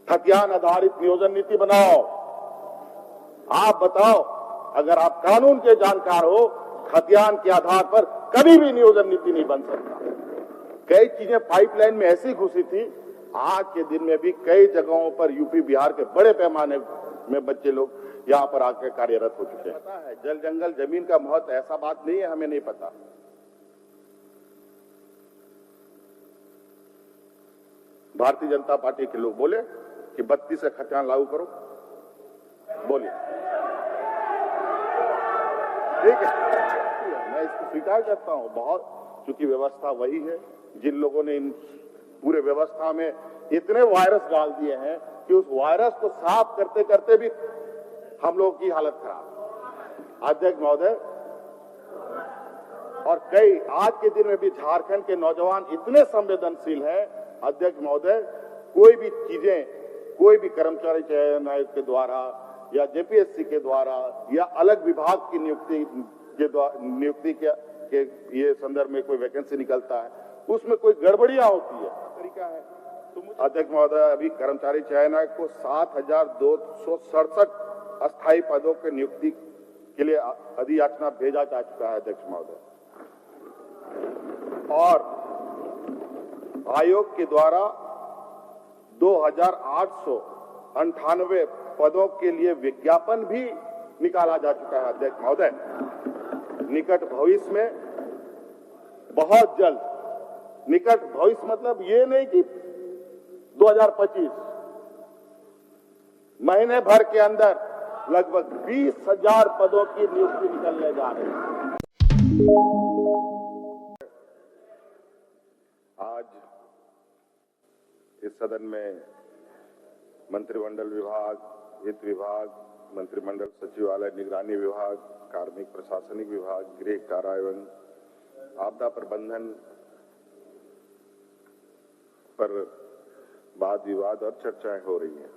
खतियान आधारित नियोजन नीति बनाओ। आप बताओ, अगर आप कानून के जानकार हो, खतियान के आधार पर कभी भी नियोजन नीति नहीं बन सकता। कई चीजें पाइपलाइन में ऐसी घुसी थी, आज के दिन में भी कई जगहों पर यूपी बिहार के बड़े पैमाने में बच्चे लोग यहां पर आकर कार्यरत हो चुके हैं। पता है, जल जंगल जमीन का महत्व ऐसा बात नहीं है हमें नहीं पता। भारतीय जनता पार्टी के लोग बोले कि 32 से खतियान लागू करो, बोलिए, ठीक है, मैं इसको स्वीकार करता हूं। बहुत, चूंकि व्यवस्था वही है, जिन लोगों ने इन पूरे व्यवस्था में इतने वायरस डाल दिए हैं कि उस वायरस को साफ करते करते भी हम लोगों की हालत खराब। अध्यक्ष महोदय, और कई आज के दिन में भी झारखंड के नौजवान इतने संवेदनशील हैं, अध्यक्ष महोदय, कोई भी चीजें, कोई भी कर्मचारी चयन आयोग के द्वारा या जेपीएससी के द्वारा या अलग विभाग की नियुक्ति के ये संदर्भ में कोई वैकेंसी निकलता है, उसमें कोई गड़बड़ियां होती है, तरीका है। अध्यक्ष महोदय, अभी कर्मचारी चयन आयोग को 7,267 अस्थायी पदों के नियुक्ति के लिए अधियाचना भेजा जा चुका है अध्यक्ष महोदय, और आयोग के द्वारा 2,898 पदों के लिए विज्ञापन भी निकाला जा चुका है अध्यक्ष महोदय। निकट भविष्य में, बहुत जल्द, निकट भविष्य मतलब ये नहीं कि 2025, महीने भर के अंदर लगभग 20,000 पदों की नियुक्ति निकलने जा रही है। आज इस सदन में मंत्रिमंडल विभाग, वित्त विभाग, मंत्रिमंडल सचिवालय, निगरानी विभाग, कार्मिक प्रशासनिक विभाग, गृह कारा एवं आपदा प्रबंधन पर वाद विवाद और चर्चाएं हो रही हैं,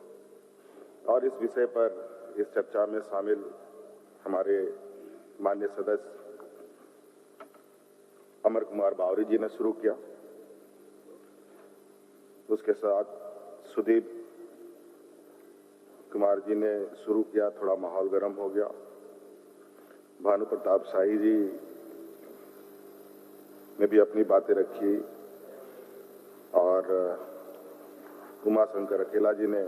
और इस विषय पर इस चर्चा में शामिल हमारे माननीय सदस्य अमर कुमार बावरी जी ने शुरू किया, उसके साथ सुदीप कुमार जी ने शुरू किया, थोड़ा माहौल गर्म हो गया। भानु प्रताप शाही जी ने भी अपनी बातें रखी, और उमा शंकर अकेला जी ने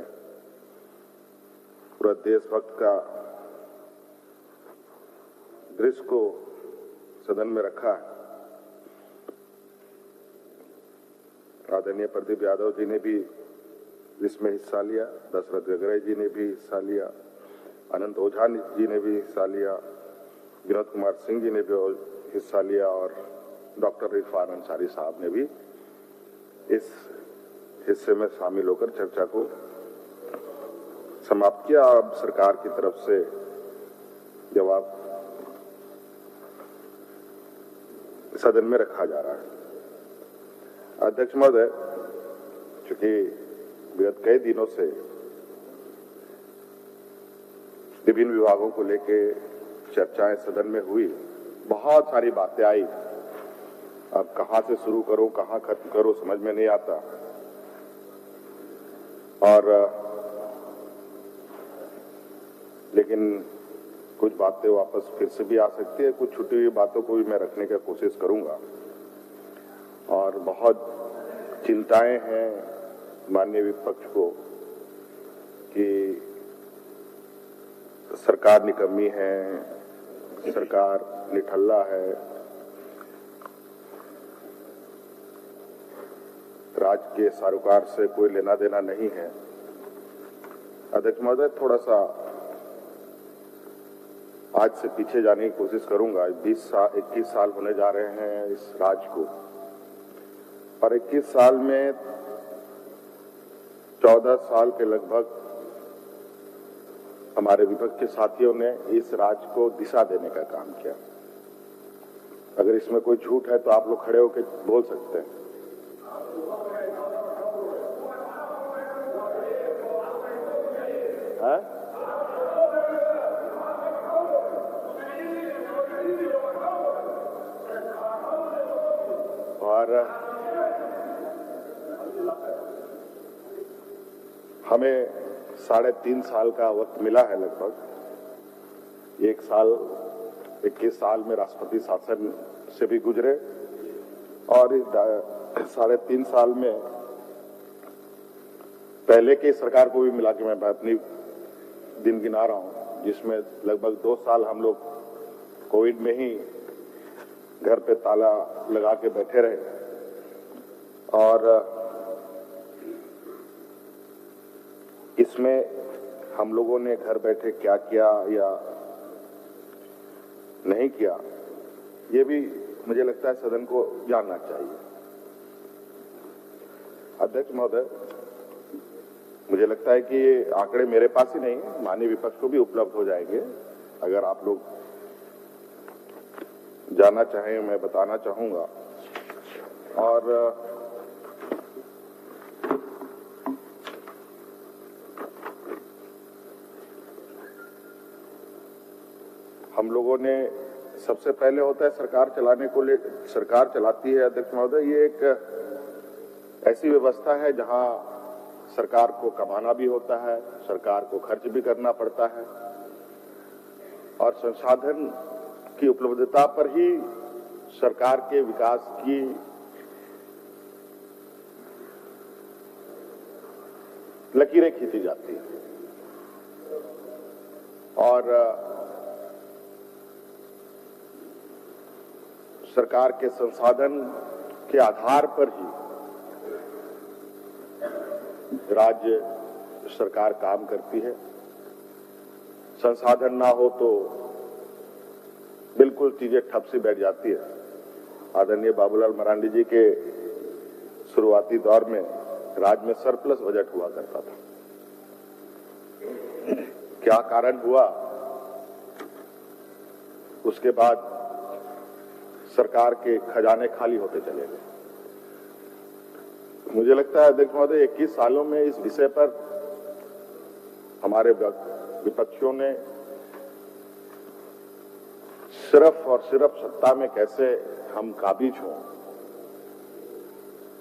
पूरा देशभक्त का दृश्य को सदन में रखा है। आदरणीय प्रदीप यादव जी ने भी इसमें हिस्सा लिया, दशरथ गगरे जी ने भी हिस्सा लिया, अनंत ओझा जी ने भी हिस्सा लिया, विनोद कुमार सिंह जी ने भी हिस्सा लिया, और डॉक्टर इरफान अंसारी साहब ने भी इस हिस्से में शामिल होकर चर्चा को समाप्त किया। अब सरकार की तरफ से जवाब सदन में रखा जा रहा है। अध्यक्ष महोदय, चूंकि विगत कई दिनों से विभिन्न विभागों को लेकर चर्चाएं सदन में हुई, बहुत सारी बातें आई, अब कहां से शुरू करो, कहां खत्म करो, समझ में नहीं आता, और लेकिन कुछ बातें वापस फिर से भी आ सकती है, कुछ छुट्टी हुई बातों को भी मैं रखने की कोशिश करूंगा। और बहुत चिंताएं हैं माननीय विपक्ष को कि सरकार निकम्मी है, सरकार निठल्ला है, राज्य के सरोकार से कोई लेना देना नहीं है। अध्यक्ष महोदय, थोड़ा सा आज से पीछे जाने की कोशिश करूंगा। 21 साल होने जा रहे हैं इस राज्य को, और 21 साल में 14 साल के लगभग हमारे विपक्ष के साथियों ने इस राज्य को दिशा देने का काम किया। अगर इसमें कोई झूठ है तो आप लोग खड़े होकर बोल सकते हैं। और हमें 3.5 साल का वक्त मिला है लगभग। 1 साल 21 साल में राष्ट्रपति शासन से भी गुजरे और इस 3.5 साल में पहले की सरकार को भी मिला के मैं अपनी दिन गिना रहा हूं, जिसमें लगभग 2 साल हम लोग कोविड में ही घर पे ताला लगा के बैठे रहे और इसमें हम लोगों ने घर बैठे क्या किया या नहीं किया, ये भी मुझे लगता है सदन को जानना चाहिए। अध्यक्ष महोदय, मुझे लगता है कि ये आंकड़े मेरे पास ही नहीं, माननीय विपक्ष को भी उपलब्ध हो जाएंगे। अगर आप लोग जानना चाहें मैं बताना चाहूंगा। और हम लोगों ने सबसे पहले होता है सरकार चलाने को सरकार चलाती है अध्यक्ष महोदय, ये एक ऐसी व्यवस्था है जहां सरकार को कमाना भी होता है, सरकार को खर्च भी करना पड़ता है और संसाधन की उपलब्धता पर ही सरकार के विकास की लकीरें खींची जाती है और सरकार के संसाधन के आधार पर ही राज्य सरकार काम करती है। संसाधन ना हो तो बिल्कुल चीजें ठप सी बैठ जाती है। आदरणीय बाबूलाल मरांडी जी के शुरुआती दौर में राज्य में सरप्लस बजट हुआ करता था। क्या कारण हुआ, उसके बाद सरकार के खजाने खाली होते चले गए। मुझे लगता है अध्यक्ष महोदय 21 सालों में इस विषय पर हमारे विपक्षियों ने सिर्फ और सिर्फ सत्ता में कैसे हम काबिज हों,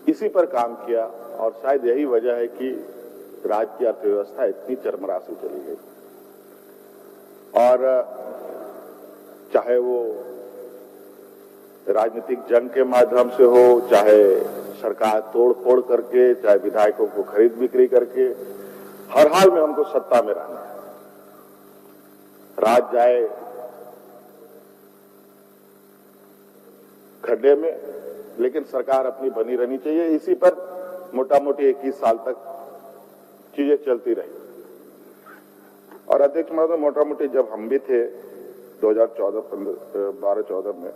इसी पर काम किया और शायद यही वजह है कि राज्य की अर्थव्यवस्था इतनी चरमरा से चली गई। और चाहे वो राजनीतिक जंग के माध्यम से हो, चाहे सरकार तोड़ फोड़ करके, चाहे विधायकों को खरीद बिक्री करके, हर हाल में हमको सत्ता में रहना है। राज्य जाए खड्डे में, लेकिन सरकार अपनी बनी रहनी चाहिए। इसी पर मोटा मोटी 21 साल तक चीजें चलती रही। और अध्यक्ष महोदय, मोटा मोटी जब हम भी थे 2012-14 में,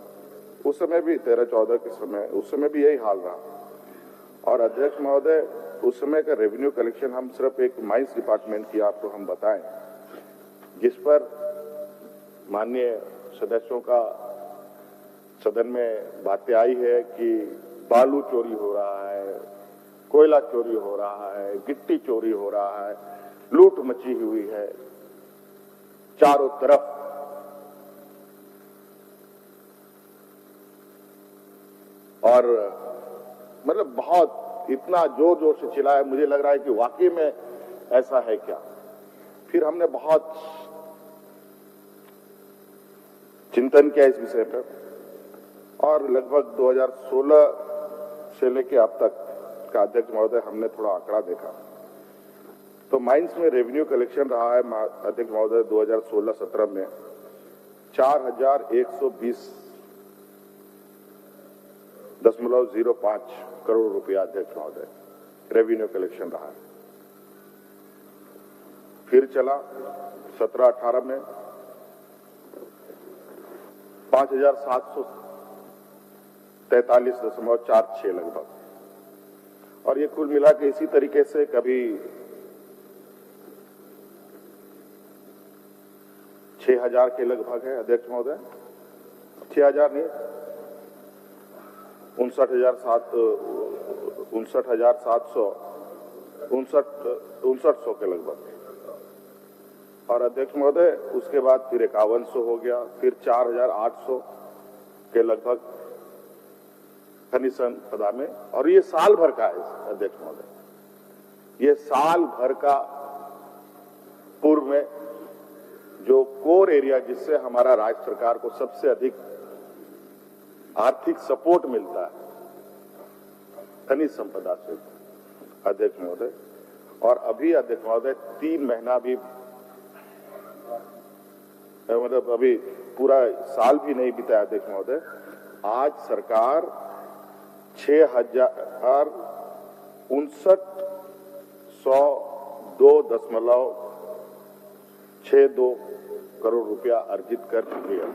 उस समय भी 13-14 के समय, उस समय भी यही हाल रहा। और अध्यक्ष महोदय, उस समय का रेवेन्यू कलेक्शन हम सिर्फ एक माइंस डिपार्टमेंट की आपको हम बताएं, जिस पर माननीय सदस्यों का सदन में बातें आई है कि बालू चोरी हो रहा है, कोयला चोरी हो रहा है, गिट्टी चोरी हो रहा है, लूट मची हुई है चारों तरफ। और मतलब बहुत इतना जोर जोर से चिल्लाया, मुझे लग रहा है कि वाकई में ऐसा है क्या। फिर हमने बहुत चिंतन किया इस विषय पर और लगभग 2016 से लेकर अब तक का अध्यक्ष महोदय हमने थोड़ा आंकड़ा देखा तो माइंस में रेवेन्यू कलेक्शन रहा है अध्यक्ष महोदय 2016-17 में 4120.05 करोड़ रुपया अध्यक्ष महोदय रेवेन्यू कलेक्शन रहा है। फिर चला 17-18 में 5743.46 लगभग, और ये कुल मिला के इसी तरीके से कभी 6000 के लगभग है अध्यक्ष महोदय, 6000 नहीं 59,700 के लगभग। और अध्यक्ष महोदय उसके बाद फिर 5100 हो गया, फिर 4800 के लगभग खनिज संपदा में, और ये साल भर का है अध्यक्ष महोदय। ये साल भर का पूर्व में जो कोर एरिया जिससे हमारा राज्य सरकार को सबसे अधिक आर्थिक सपोर्ट मिलता है, खनिज संपदा से, अध्यक्ष महोदय, और अभी अध्यक्ष महोदय 3 महीना भी मतलब अभी पूरा साल भी नहीं बीता अध्यक्ष महोदय, आज सरकार 6,59.62 करोड़ रुपया अर्जित कर चुकी है।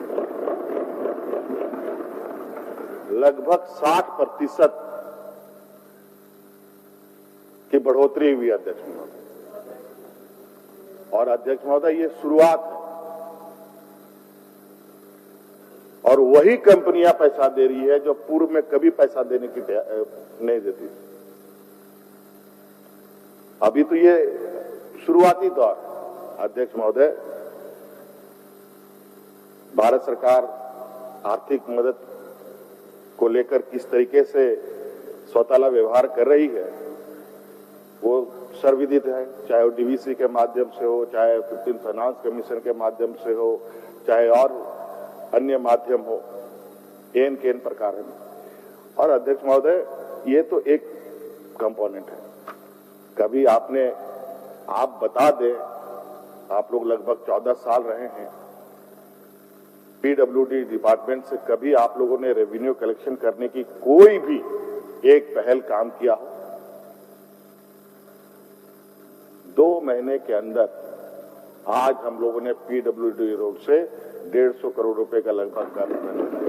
लगभग 60% की बढ़ोतरी हुई अध्यक्ष महोदय। और अध्यक्ष महोदय ये शुरुआत है, और वही कंपनियां पैसा दे रही है जो पूर्व में कभी पैसा देने की नहीं देती। अभी तो ये शुरुआती दौर अध्यक्ष महोदय, भारत सरकार आर्थिक मदद को लेकर किस तरीके से स्वतःला व्यवहार कर रही है वो सर्वविदित है, चाहे वो डीवीसी के माध्यम से हो, चाहे 15 फाइनेंस कमीशन के माध्यम से हो, चाहे और अन्य माध्यम हो, एन प्रकार है। और अध्यक्ष महोदय ये तो एक कंपोनेंट है। कभी आप बता दें, आप लोग लगभग 14 साल रहे हैं पीडब्ल्यूडी डिपार्टमेंट से, कभी आप लोगों ने रेवेन्यू कलेक्शन करने की कोई भी एक पहल काम किया हो? 2 महीने के अंदर आज हम लोगों ने पीडब्ल्यूडी रोड से 150 करोड़ रुपए का लगभग कार्य करने लगा।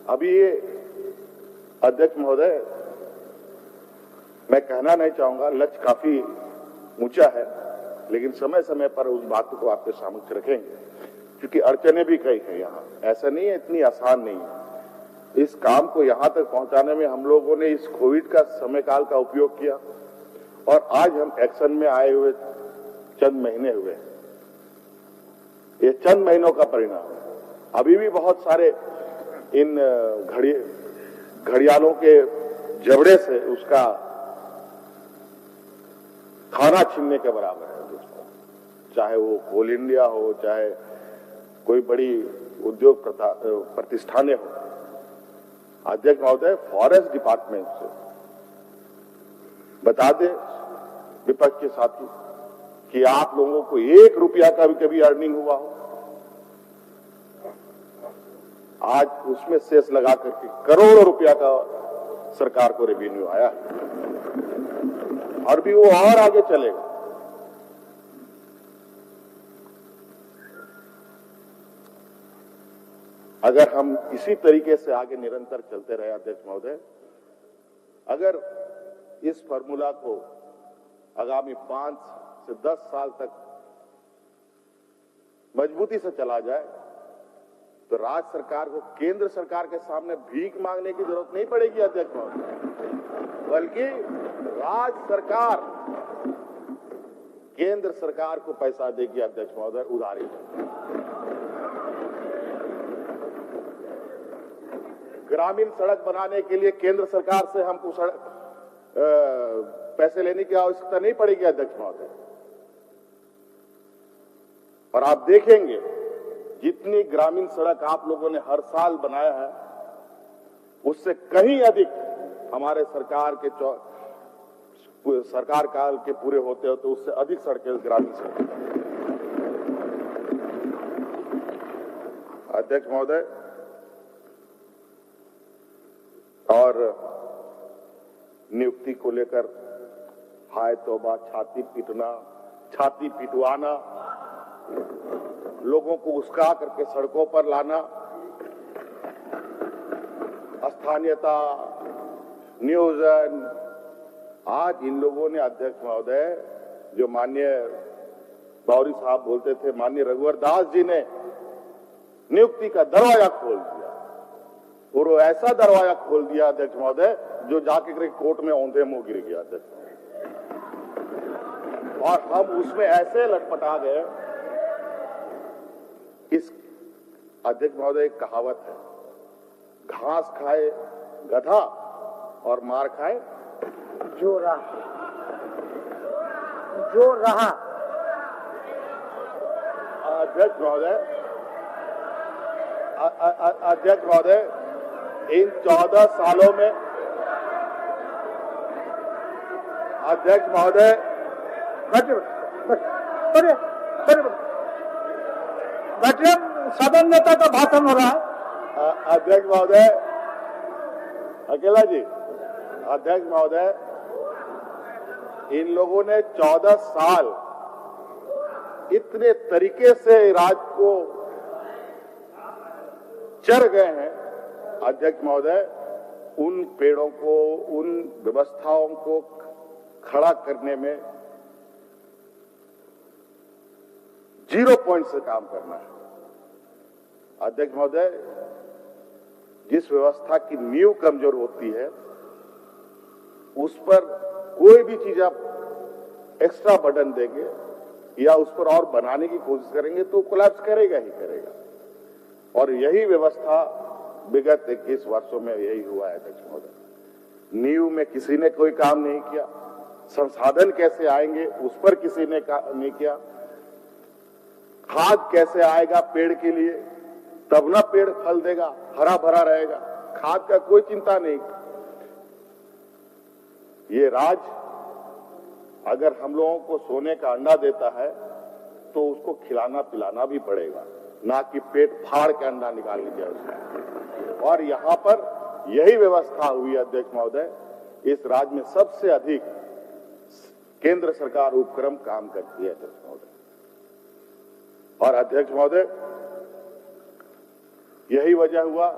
अभी ये अध्यक्ष महोदय, मैं कहना नहीं चाहूंगा, लक्ष्य काफी ऊंचा है, लेकिन समय समय पर उस बात को आपके सामने रखेंगे, क्योंकि अड़चने भी कई है यहाँ। ऐसा नहीं है, इतनी आसान नहीं है। इस काम को यहां तक पहुंचाने में हम लोगों ने इस कोविड का समय काल का उपयोग किया, और आज हम एक्शन में आए हुए चंद महीने हुए। ये चंद महीनों का परिणाम है। अभी भी बहुत सारे इन घड़ियालों के जबड़े से उसका खाना छीनने के बराबर है दोस्तों। चाहे वो कोल इंडिया हो, चाहे कोई बड़ी उद्योग प्रतिष्ठानें हो। अध्यक्ष महोदय, फॉरेस्ट डिपार्टमेंट से बता दे विपक्ष के साथी कि आप लोगों को 1 रुपया का भी कभी अर्निंग हुआ हो? आज उसमें सेस लगा करके करोड़ों रुपया का सरकार को रेवेन्यू आया है, और भी वो और आगे चलेगा। अगर हम इसी तरीके से आगे निरंतर चलते रहे अध्यक्ष महोदय, अगर इस फॉर्मूला को आगामी 5 से 10 साल तक मजबूती से चला जाए, तो राज्य सरकार को केंद्र सरकार के सामने भीख मांगने की जरूरत नहीं पड़ेगी अध्यक्ष महोदय, बल्कि राज्य सरकार केंद्र सरकार को पैसा देगी अध्यक्ष महोदय, उधारी। ग्रामीण सड़क बनाने के लिए केंद्र सरकार से हमको पैसे लेने की आवश्यकता नहीं पड़ेगी अध्यक्ष महोदय। और आप देखेंगे जितनी ग्रामीण सड़क आप लोगों ने हर साल बनाया है, उससे कहीं अधिक हमारे सरकार काल के पूरे होते हो तो उससे अधिक सड़कें ग्रामीण सड़क। अध्यक्ष महोदय, और नियुक्ति को लेकर हाय तौबा, छाती पिटवाना, लोगों को उस्का करके सड़कों पर लाना, स्थानीयता, नियोजन। आज इन लोगों ने अध्यक्ष महोदय, जो माननीय बावरी साहब बोलते थे, माननीय रघुवर दास जी ने नियुक्ति का दरवाजा खोल दिया, और वो ऐसा दरवाजा खोल दिया अध्यक्ष महोदय जो जाके कोर्ट में औंधे मुंह गिर गया अध्यक्ष। और हम उसमें ऐसे लटपटा गए। इस अध्यक्ष महोदय, एक कहावत है, घास खाए गधा और मार खाए जो रहा। अध्यक्ष महोदय, इन 14 सालों में अध्यक्ष महोदय, बैठिए, सदन नेता का भाषण हो रहा है। अध्यक्ष महोदय, अकेला जी, अध्यक्ष महोदय, इन लोगों ने 14 साल इतने तरीके से राज्य को चर गए हैं। अध्यक्ष महोदय, उन पेड़ों को, उन व्यवस्थाओं को खड़ा करने में 0 पॉइंट से काम करना है। अध्यक्ष महोदय, जिस व्यवस्था की नींव कमजोर होती है उस पर कोई भी चीज आप एक्स्ट्रा बर्डन देंगे या उस पर और बनाने की कोशिश करेंगे तो कोलैप्स करेगा ही करेगा। और यही व्यवस्था विगत 21 वर्षों में यही हुआ है। अध्यक्ष महोदय, नींव में किसी ने कोई काम नहीं किया, संसाधन कैसे आएंगे उस पर किसी ने नहीं किया, खाद कैसे आएगा पेड़ के लिए, तब ना पेड़ फल देगा, हरा भरा रहेगा, खाद का कोई चिंता नहीं। ये राज अगर हम लोगों को सोने का अंडा देता है तो उसको खिलाना पिलाना भी पड़ेगा, ना कि पेट फाड़ के अंडा निकाल लीजिए उसका। और यहां पर यही व्यवस्था हुई। अध्यक्ष महोदय, इस राज्य में सबसे अधिक केंद्र सरकार उपक्रम काम करती है। अध्यक्ष महोदय, और अध्यक्ष महोदय, यही वजह हुआ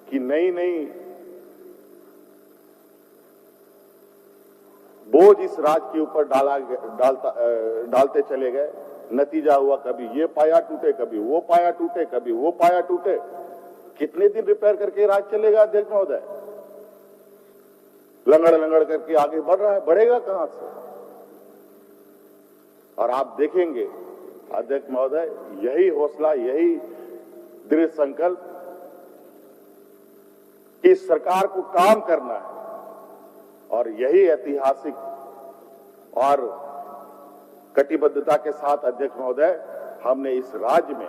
कि नई नई बोझ इस राज्य के ऊपर डालते चले गए। नतीजा हुआ कभी ये पाया टूटे, कभी वो पाया टूटे, कभी वो पाया टूटे। कितने दिन रिपेयर करके राज्य चलेगा? अध्यक्ष महोदय, लंगड़ लंगड़ करके आगे बढ़ रहा है, बढ़ेगा कहां से? और आप देखेंगे अध्यक्ष महोदय, यही हौसला, यही दृढ़ संकल्प कि सरकार को काम करना है, और यही ऐतिहासिक और कटिबद्धता के साथ अध्यक्ष महोदय हमने इस राज्य में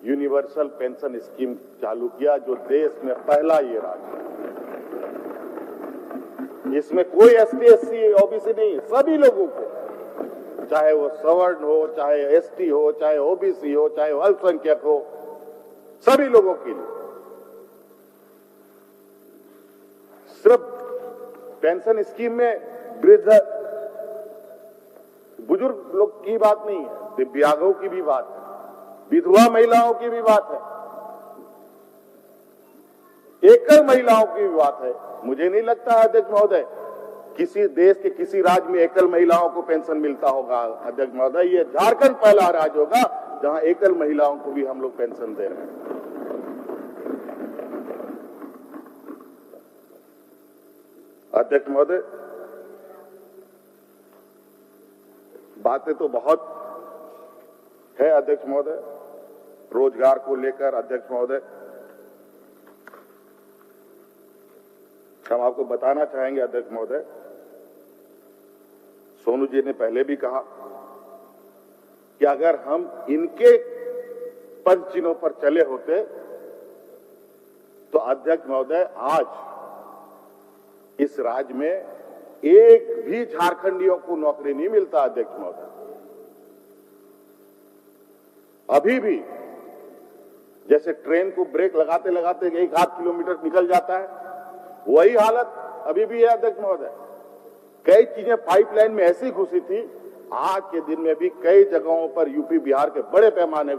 यूनिवर्सल पेंशन स्कीम चालू किया, जो देश में पहला ये राज्य है। इसमें कोई एसटी, एससी, ओबीसी नहीं, सभी लोगों को, चाहे वो सवर्ण हो, चाहे एसटी हो, चाहे ओबीसी हो, चाहे अल्पसंख्यक हो, सभी लोगों के लिए। सिर्फ पेंशन स्कीम में वृद्ध बुजुर्ग लोग की बात नहीं है, दिव्यांगों की भी बात है, विधवा महिलाओं की भी बात है, एकल महिलाओं की भी बात है। मुझे नहीं लगता है अध्यक्ष महोदय किसी देश के किसी राज्य में एकल महिलाओं को पेंशन मिलता होगा। अध्यक्ष महोदय, ये झारखंड पहला राज्य होगा जहां एकल महिलाओं को भी हम लोग पेंशन दे रहे हैं। अध्यक्ष महोदय, बातें तो बहुत है अध्यक्ष महोदय रोजगार को लेकर। अध्यक्ष महोदय, हम आपको बताना चाहेंगे अध्यक्ष महोदय, सोनू जी ने पहले भी कहा कि अगर हम इनके पंचचिन्हों पर चले होते तो अध्यक्ष महोदय आज इस राज्य में एक भी झारखंडियों को नौकरी नहीं मिलता। अध्यक्ष महोदय, अभी भी जैसे ट्रेन को ब्रेक लगाते लगाते 1-8 किलोमीटर निकल जाता है, वही हालत अभी भी है। अध्यक्ष महोदय, कई चीजें पाइपलाइन में ऐसी घुसी थी, आज के दिन में भी कई जगहों पर यूपी बिहार के बड़े पैमाने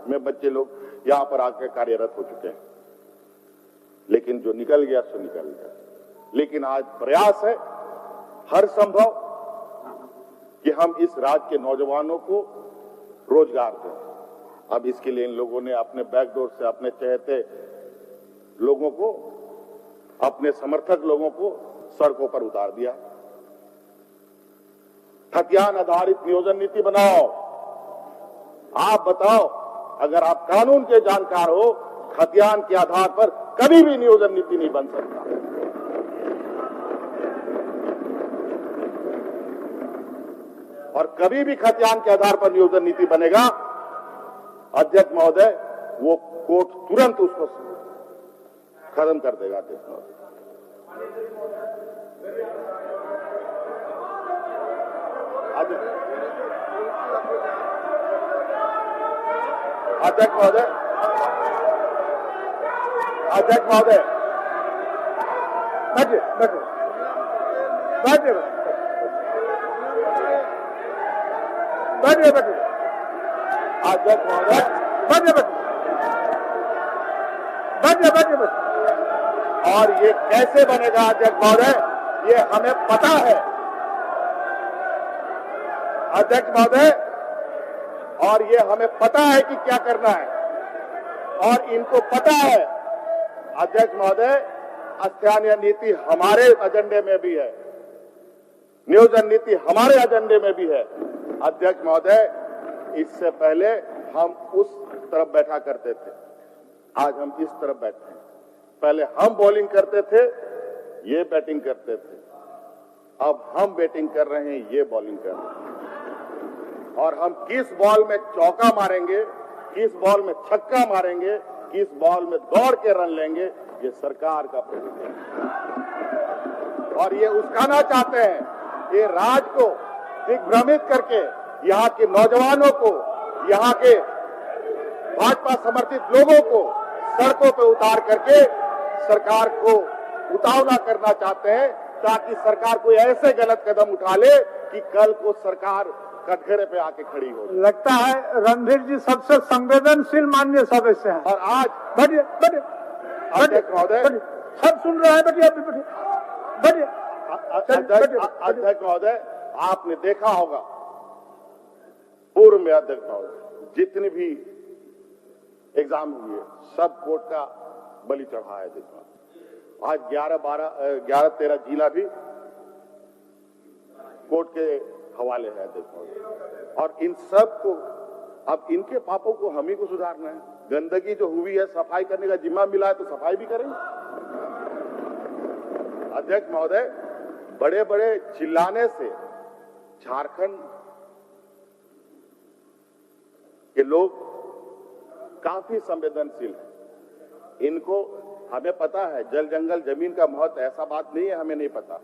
में बच्चे लोग यहां पर आकर कार्यरत हो चुके हैं। लेकिन जो निकल गया सो निकल गया। लेकिन आज प्रयास है हर संभव कि हम इस राज्य के नौजवानों को रोजगार दें। अब इसके लिए इन लोगों ने अपने बैकडोर से अपने चहेते लोगों को, अपने समर्थक लोगों को सड़कों पर उतार दिया। खतियान आधारित नियोजन नीति बनाओ। आप बताओ, अगर आप कानून के जानकार हो, खतियान के आधार पर कभी भी नियोजन नीति नहीं बन सकता। और कभी भी खतियान के आधार पर नियोजन नीति बनेगा, अध्यक्ष महोदय, वो कोर्ट तुरंत उसको खत्म कर देगा। अध्यक्ष महोदय, अध्यक्ष महोदय, अध्यक्ष महोदय, बैठिए बैठिए बैठिए बैठिए बैठिए अध्यक्ष महोदय, बैठिए बैठिए बैठिए बैठिए। और ये कैसे बनेगा अध्यक्ष महोदय, ये हमें पता है। अध्यक्ष महोदय, और ये हमें पता है कि क्या करना है, और इनको पता है। अध्यक्ष महोदय, स्थानीय नीति हमारे एजेंडे में भी है, नियोजन नीति हमारे एजेंडे में भी है। अध्यक्ष महोदय, इससे पहले हम उस तरफ बैठा करते थे, आज हम इस तरफ बैठे हैं। पहले हम बॉलिंग करते थे, ये बैटिंग करते थे, अब हम बैटिंग कर रहे हैं, ये बॉलिंग कर रहे हैं। और हम किस बॉल में चौका मारेंगे, किस बॉल में छक्का मारेंगे, किस बॉल में दौड़ के रन लेंगे, ये सरकार का प्रभुत्व है। और ये उस्काना चाहते हैं, ये राज को दिग्भ्रमित करके यहाँ के नौजवानों को, यहाँ के भाजपा समर्थित लोगों को सड़कों पे उतार करके सरकार को उतावला करना चाहते हैं, ताकि सरकार कोई ऐसे गलत कदम उठा ले कि कल को सरकार कटघरे पे आके खड़ी हो। लगता है रणधीर जी सबसे संवेदनशील माननीय सदस्य हैं। और आज बैठिए बैठिए अध्यक्ष महोदय, सब सुन रहे हैं, बैठिए अभी बैठिए बैठिए। अध्यक्ष महोदय, आपने देखा होगा पूर्व में, अध्यक्ष महोदय, जितनी भी एग्जाम हुई है सब कोर्ट का बलि चढ़ा है। आज 11-13 जिला भी कोर्ट के हवाले है अध्यक्ष महोदय। और इन सब को, अब इनके पापों को हम ही को सुधारना है। गंदगी जो हुई है, सफाई करने का जिम्मा मिला है, तो सफाई भी करेंगे। अध्यक्ष महोदय, बड़े बड़े चिल्लाने से झारखंड के लोग काफी संवेदनशील है। इनको, हमें पता है जल जंगल जमीन का महत्व, ऐसा बात नहीं है हमें नहीं पता।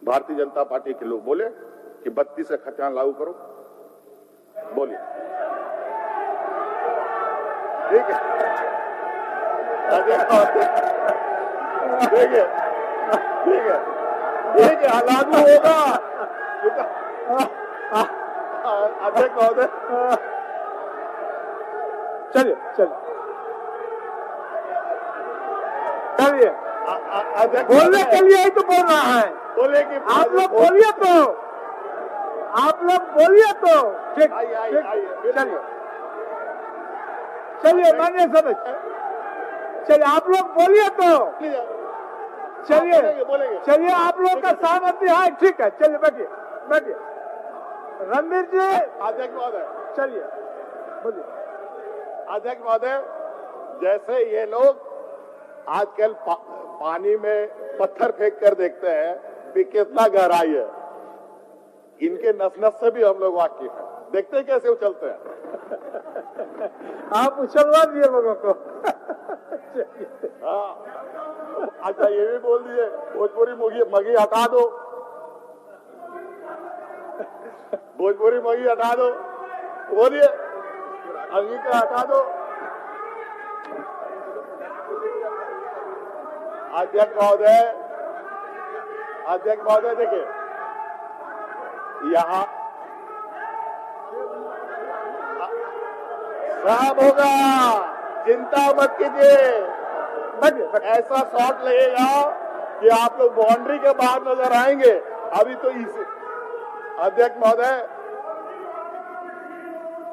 भारतीय जनता पार्टी के लोग बोले कि 32 से खतियान लागू करो, बोलिए, ठीक है। देखिए, ठीक है, ठीक है, लागू होगा। अध्यक्ष महोदय, चलिए चलिए चलिए, बोलने के लिए ही तो बोल रहा है। बोले कि आप लोग बोलिए तो, आप लोग बोलिए तो, ठीक, चलिए चलिए मानिए सब, चलिए आप लोग बोलिए तो, चलिए चलिए, आप लोग का सहमति है, ठीक है, चलिए बैठिए बैठिए। रणधीर जी, अध्यक्ष महोदय, चलिए बोलिए। अध्यक्ष महोदय, जैसे ये लोग आजकल पानी में पत्थर फेंक कर देखते हैं कि कितना गहराई है, इनके नस नस से भी हम लोग वाकिफ हैं। देखते हैं कैसे उछलते हैं। आप उछलवा दिए लोगों को। हाँ, अच्छा ये भी बोल दिए, भोजपुरी मगी हटा दो, भोजपुरी मगी हटा दो, बोलिए, अंगिका हटा दो। अध्यक्ष महोदय, अध्यक्ष महोदय, देखिए यहाँ सब होगा, चिंता मत कीजिए। ऐसा शॉट लगेगा कि आप लोग बाउंड्री के बाहर नजर आएंगे। अभी तो इस, अध्यक्ष महोदय,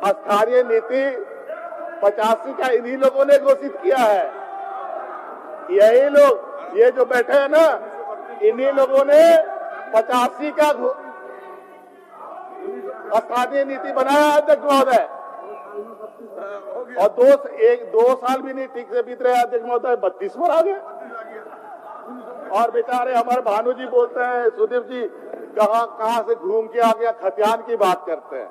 स्थानीय नीति 85 का इन्हीं लोगों ने घोषित किया है। यही लोग, ये जो बैठे हैं ना, इन्हीं लोगों ने 85 का स्थानीय नीति बनाया अध्यक्ष महोदय, और 2 साल भी नहीं ठीक से बीत रहे अध्यक्ष महोदय, 32 पर आ गए। और बेचारे हमारे भानु जी बोलते हैं, सुदीप जी कहां से घूम के आ गया, खतियान की बात करते हैं।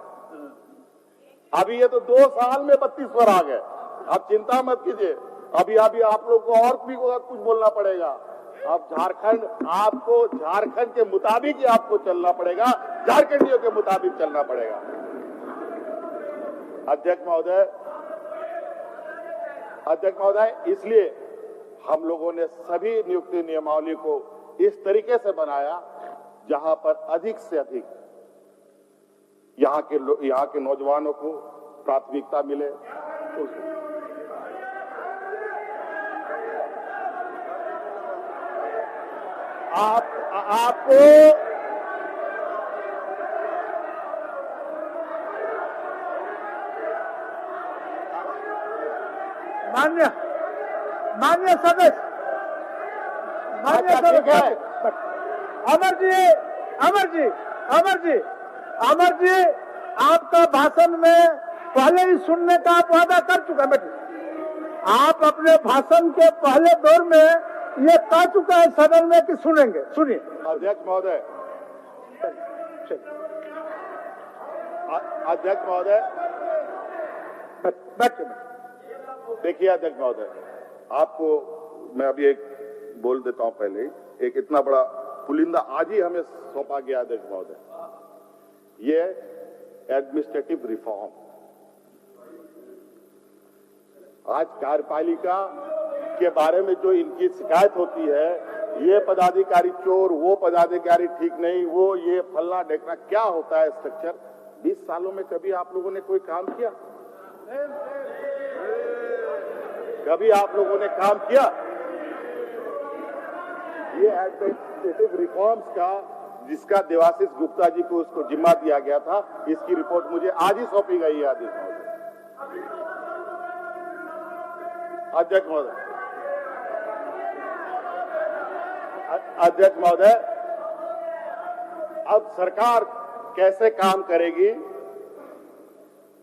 अभी ये तो 2 साल में 32 पर आ गए। आप चिंता मत कीजिए, अभी आप लोग को और भी कुछ बोलना पड़ेगा। आप आपको झारखंड के मुताबिक ही आपको चलना पड़ेगा, झारखंडियों के मुताबिक चलना पड़ेगा। अध्यक्ष महोदय, इसलिए हम लोगों ने सभी नियुक्ति नियमावली को इस तरीके से बनाया जहां पर अधिक से अधिक यहाँ के नौजवानों को प्राथमिकता मिले। आपको मान्य सदस्य अमर जी, आपका भाषण में पहले ही सुनने का आप वादा कर चुका है। आप अपने भाषण के पहले दौर में ये कह चुका है सदन में कि सुनेंगे। सुनिए अध्यक्ष महोदय, देखिए अध्यक्ष महोदय, आपको मैं अभी एक बोल देता हूं। पहले एक इतना बड़ा पुलिंदा आज ही हमें सौंपा गया अध्यक्ष महोदय, ये एडमिनिस्ट्रेटिव रिफॉर्म। आज कार्यपालिका के बारे में जो इनकी शिकायत होती है, ये पदाधिकारी चोर, वो पदाधिकारी ठीक नहीं, वो ये फलना ढेकना, क्या होता है स्ट्रक्चर। 20 सालों में कभी आप लोगों ने कोई काम किया? कभी आप लोगों ने काम किया? ये एडमिनिस्ट्रेटिव रिफॉर्म्स का, जिसका देवाशीष गुप्ता जी को उसको जिम्मा दिया गया था, इसकी रिपोर्ट मुझे आज ही सौंपी गई है अध्यक्ष महोदय। अब सरकार कैसे काम करेगी,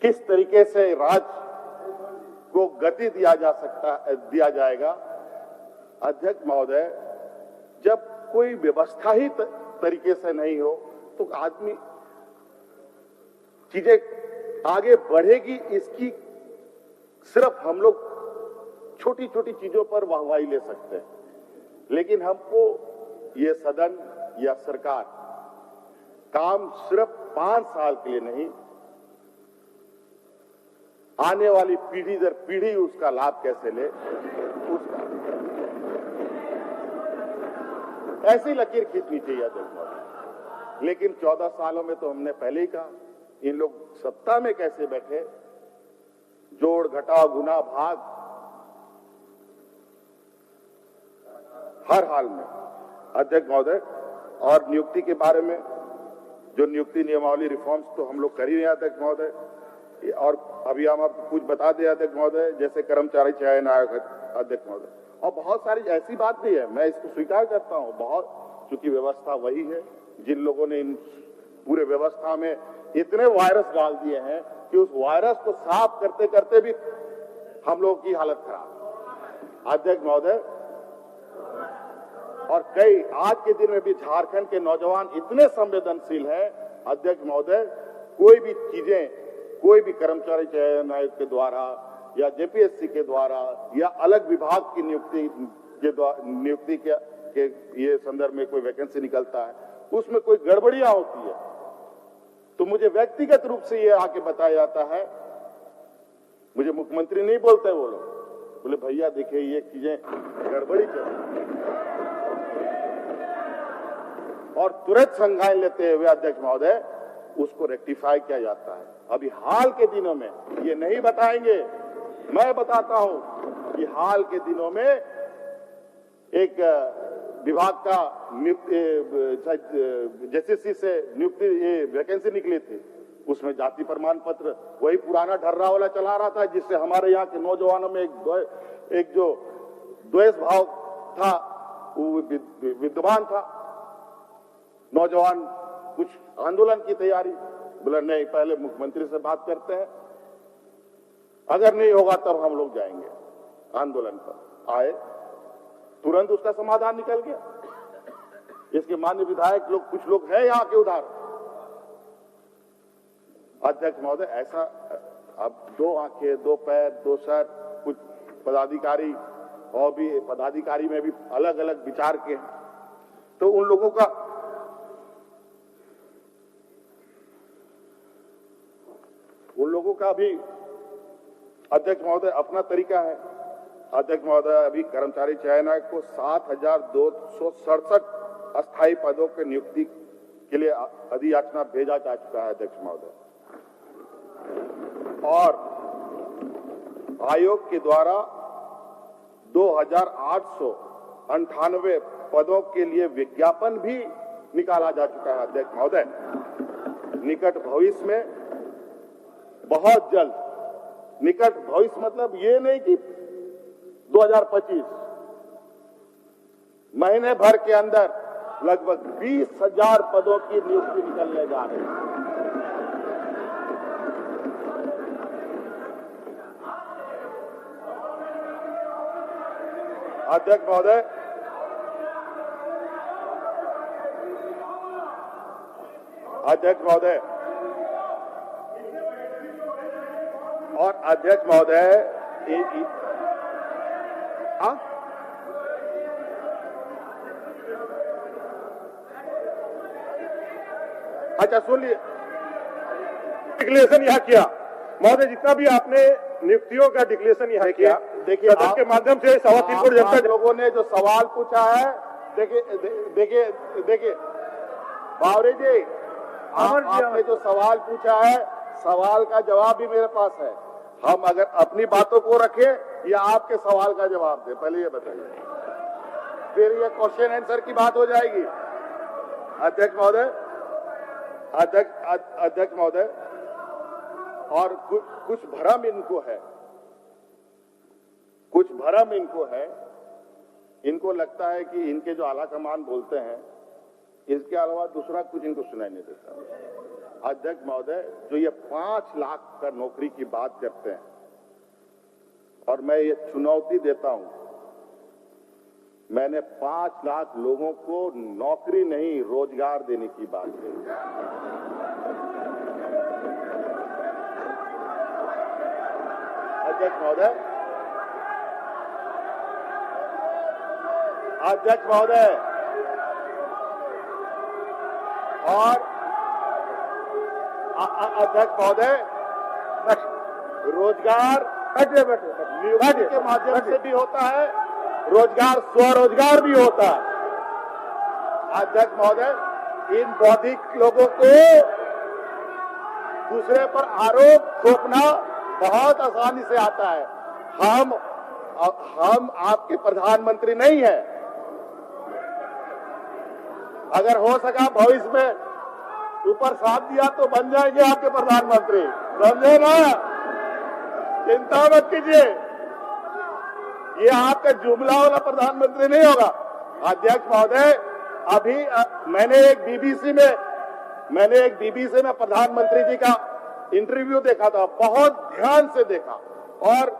किस तरीके से राज्य को गति दिया जाएगा। अध्यक्ष महोदय, जब कोई व्यवस्था ही तरीके से नहीं हो तो आदमी चीजें आगे बढ़ेगी, इसकी सिर्फ हम लोग छोटी छोटी चीजों पर वाहवाही ले सकते हैं, लेकिन हमको ये सदन या सरकार काम सिर्फ 5 साल के लिए नहीं, आने वाली पीढ़ी दर पीढ़ी उसका लाभ कैसे ले, उसका ऐसी लकीर खींचनी चाहिए अध्यक्ष महोदय। लेकिन 14 सालों में तो हमने पहले ही कहा, इन लोग सत्ता में कैसे बैठे, जोड़ घटाव गुना भाग हर हाल में। अध्यक्ष महोदय, और नियुक्ति के बारे में जो नियुक्ति नियमावली रिफॉर्म्स तो हम लोग कर ही रहे हैं अध्यक्ष महोदय, और अभी हम आपको कुछ बता दें अध्यक्ष महोदय, जैसे कर्मचारी चयन आयोग अध्यक्ष महोदय, और बहुत सारी ऐसी बात भी है, मैं इसको स्वीकार करता हूं, बहुत, चूंकि व्यवस्था वही है, जिन लोगों ने इन पूरे व्यवस्था में इतने वायरस डाल दिए हैं कि उस वायरस को साफ करते करते भी हम लोगों की हालत खराब। अध्यक्ष महोदय, और कई आज के दिन में भी झारखंड के नौजवान इतने संवेदनशील हैं अध्यक्ष महोदय, कोई भी चीजें, कोई भी कर्मचारी चयन आयोग के द्वारा या जेपीएससी के द्वारा या अलग विभाग की नियुक्ति के ये संदर्भ में कोई वैकेंसी निकलता है, उसमें कोई गड़बड़ियां होती है तो मुझे व्यक्तिगत रूप से ये आके बताया जाता है। मुझे मुख्यमंत्री नहीं बोलते, वो लोग बोले भैया देखिए ये चीजें गड़बड़ी चल रही, और तुरंत संज्ञान लेते हुए अध्यक्ष महोदय उसको रेक्टिफाई किया जाता है। अभी हाल के दिनों में ये नहीं बताएंगे, मैं बताता हूं कि हाल के दिनों में एक विभाग का जेसीसी से नियुक्ति वैकेंसी निकली थी, उसमें जाति प्रमाण पत्र वही पुराना ढर्रा वाला चला रहा था, जिससे हमारे यहाँ के नौजवानों में एक जो द्वेष भाव था वो विद्यमान था। नौजवान कुछ आंदोलन की तैयारी, बोला नहीं, पहले मुख्यमंत्री से बात करते हैं, अगर नहीं होगा तब हम लोग जाएंगे आंदोलन पर। आए, तुरंत उसका समाधान निकल गया। इसके माननीय विधायक लोग, कुछ लोग हैं यहाँ के उधार। अध्यक्ष महोदय, ऐसा अब 2 आंखें, 2 पैर, 2 सर, कुछ पदाधिकारी और भी पदाधिकारी में भी अलग अलग विचार के हैं, तो उन लोगों का भी अध्यक्ष महोदय अपना तरीका है। अध्यक्ष महोदय, अभी कर्मचारी चयन आयोग को 7,267 अस्थायी पदों के नियुक्ति के लिए अधियाचना भेजा जा चुका है अध्यक्ष महोदय, और आयोग के द्वारा 2,898 पदों के लिए विज्ञापन भी निकाला जा चुका है अध्यक्ष महोदय। निकट भविष्य में, बहुत जल्द, निकट भविष्य मतलब ये नहीं कि 2025, महीने भर के अंदर लगभग 20,000 पदों की नियुक्ति निकलने जा रही है। अध्यक्ष महोदय, अध्यक्ष महोदय और अध्यक्ष महोदय, अच्छा सुन लिए, डिक्लेरेशन यहाँ किया महोदय, जितना भी आपने नियुक्तियों का डिक्लेरेशन यहाँ किया, देखिए सदन के माध्यम से 3.25 करोड़ जनता, लोगों ने जो सवाल पूछा है, देखिए बावरे जी, आपने जो सवाल पूछा है, सवाल का जवाब भी मेरे पास है। हम अगर अपनी बातों को रखें या आपके सवाल का जवाब दें, पहले ये बताइए, फिर ये क्वेश्चन आंसर की बात हो जाएगी। अध्यक्ष महोदय, अध्यक्ष महोदय, और कुछ भ्रम इनको है, कुछ भ्रम इनको है। इनको लगता है कि इनके जो आला कमान बोलते हैं, इसके अलावा दूसरा कुछ इनको सुनाई नहीं देता। अध्यक्ष महोदय, जो ये 5 लाख का नौकरी की बात करते हैं, और मैं ये चुनौती देता हूं, मैंने 5 लाख लोगों को नौकरी नहीं, रोजगार देने की बात कही। अध्यक्ष महोदय, अध्यक्ष महोदय, और अध्यक्ष महोदय, रोजगार नियुक्ति के माध्यम से भी होता है, रोजगार स्वरोजगार भी होता है। अध्यक्ष महोदय, इन बौद्धिक लोगों को दूसरे पर आरोप थोपना बहुत आसानी से आता है। हम आपके प्रधानमंत्री नहीं है। अगर हो सका भविष्य में ऊपर साथ दिया तो बन जाएंगे आपके प्रधानमंत्री, समझे ना, चिंता मत कीजिए, ये आपका जुमला वाला प्रधानमंत्री नहीं होगा। अध्यक्ष महोदय, अभी मैंने एक बीबीसी में प्रधानमंत्री जी का इंटरव्यू देखा था, बहुत ध्यान से देखा, और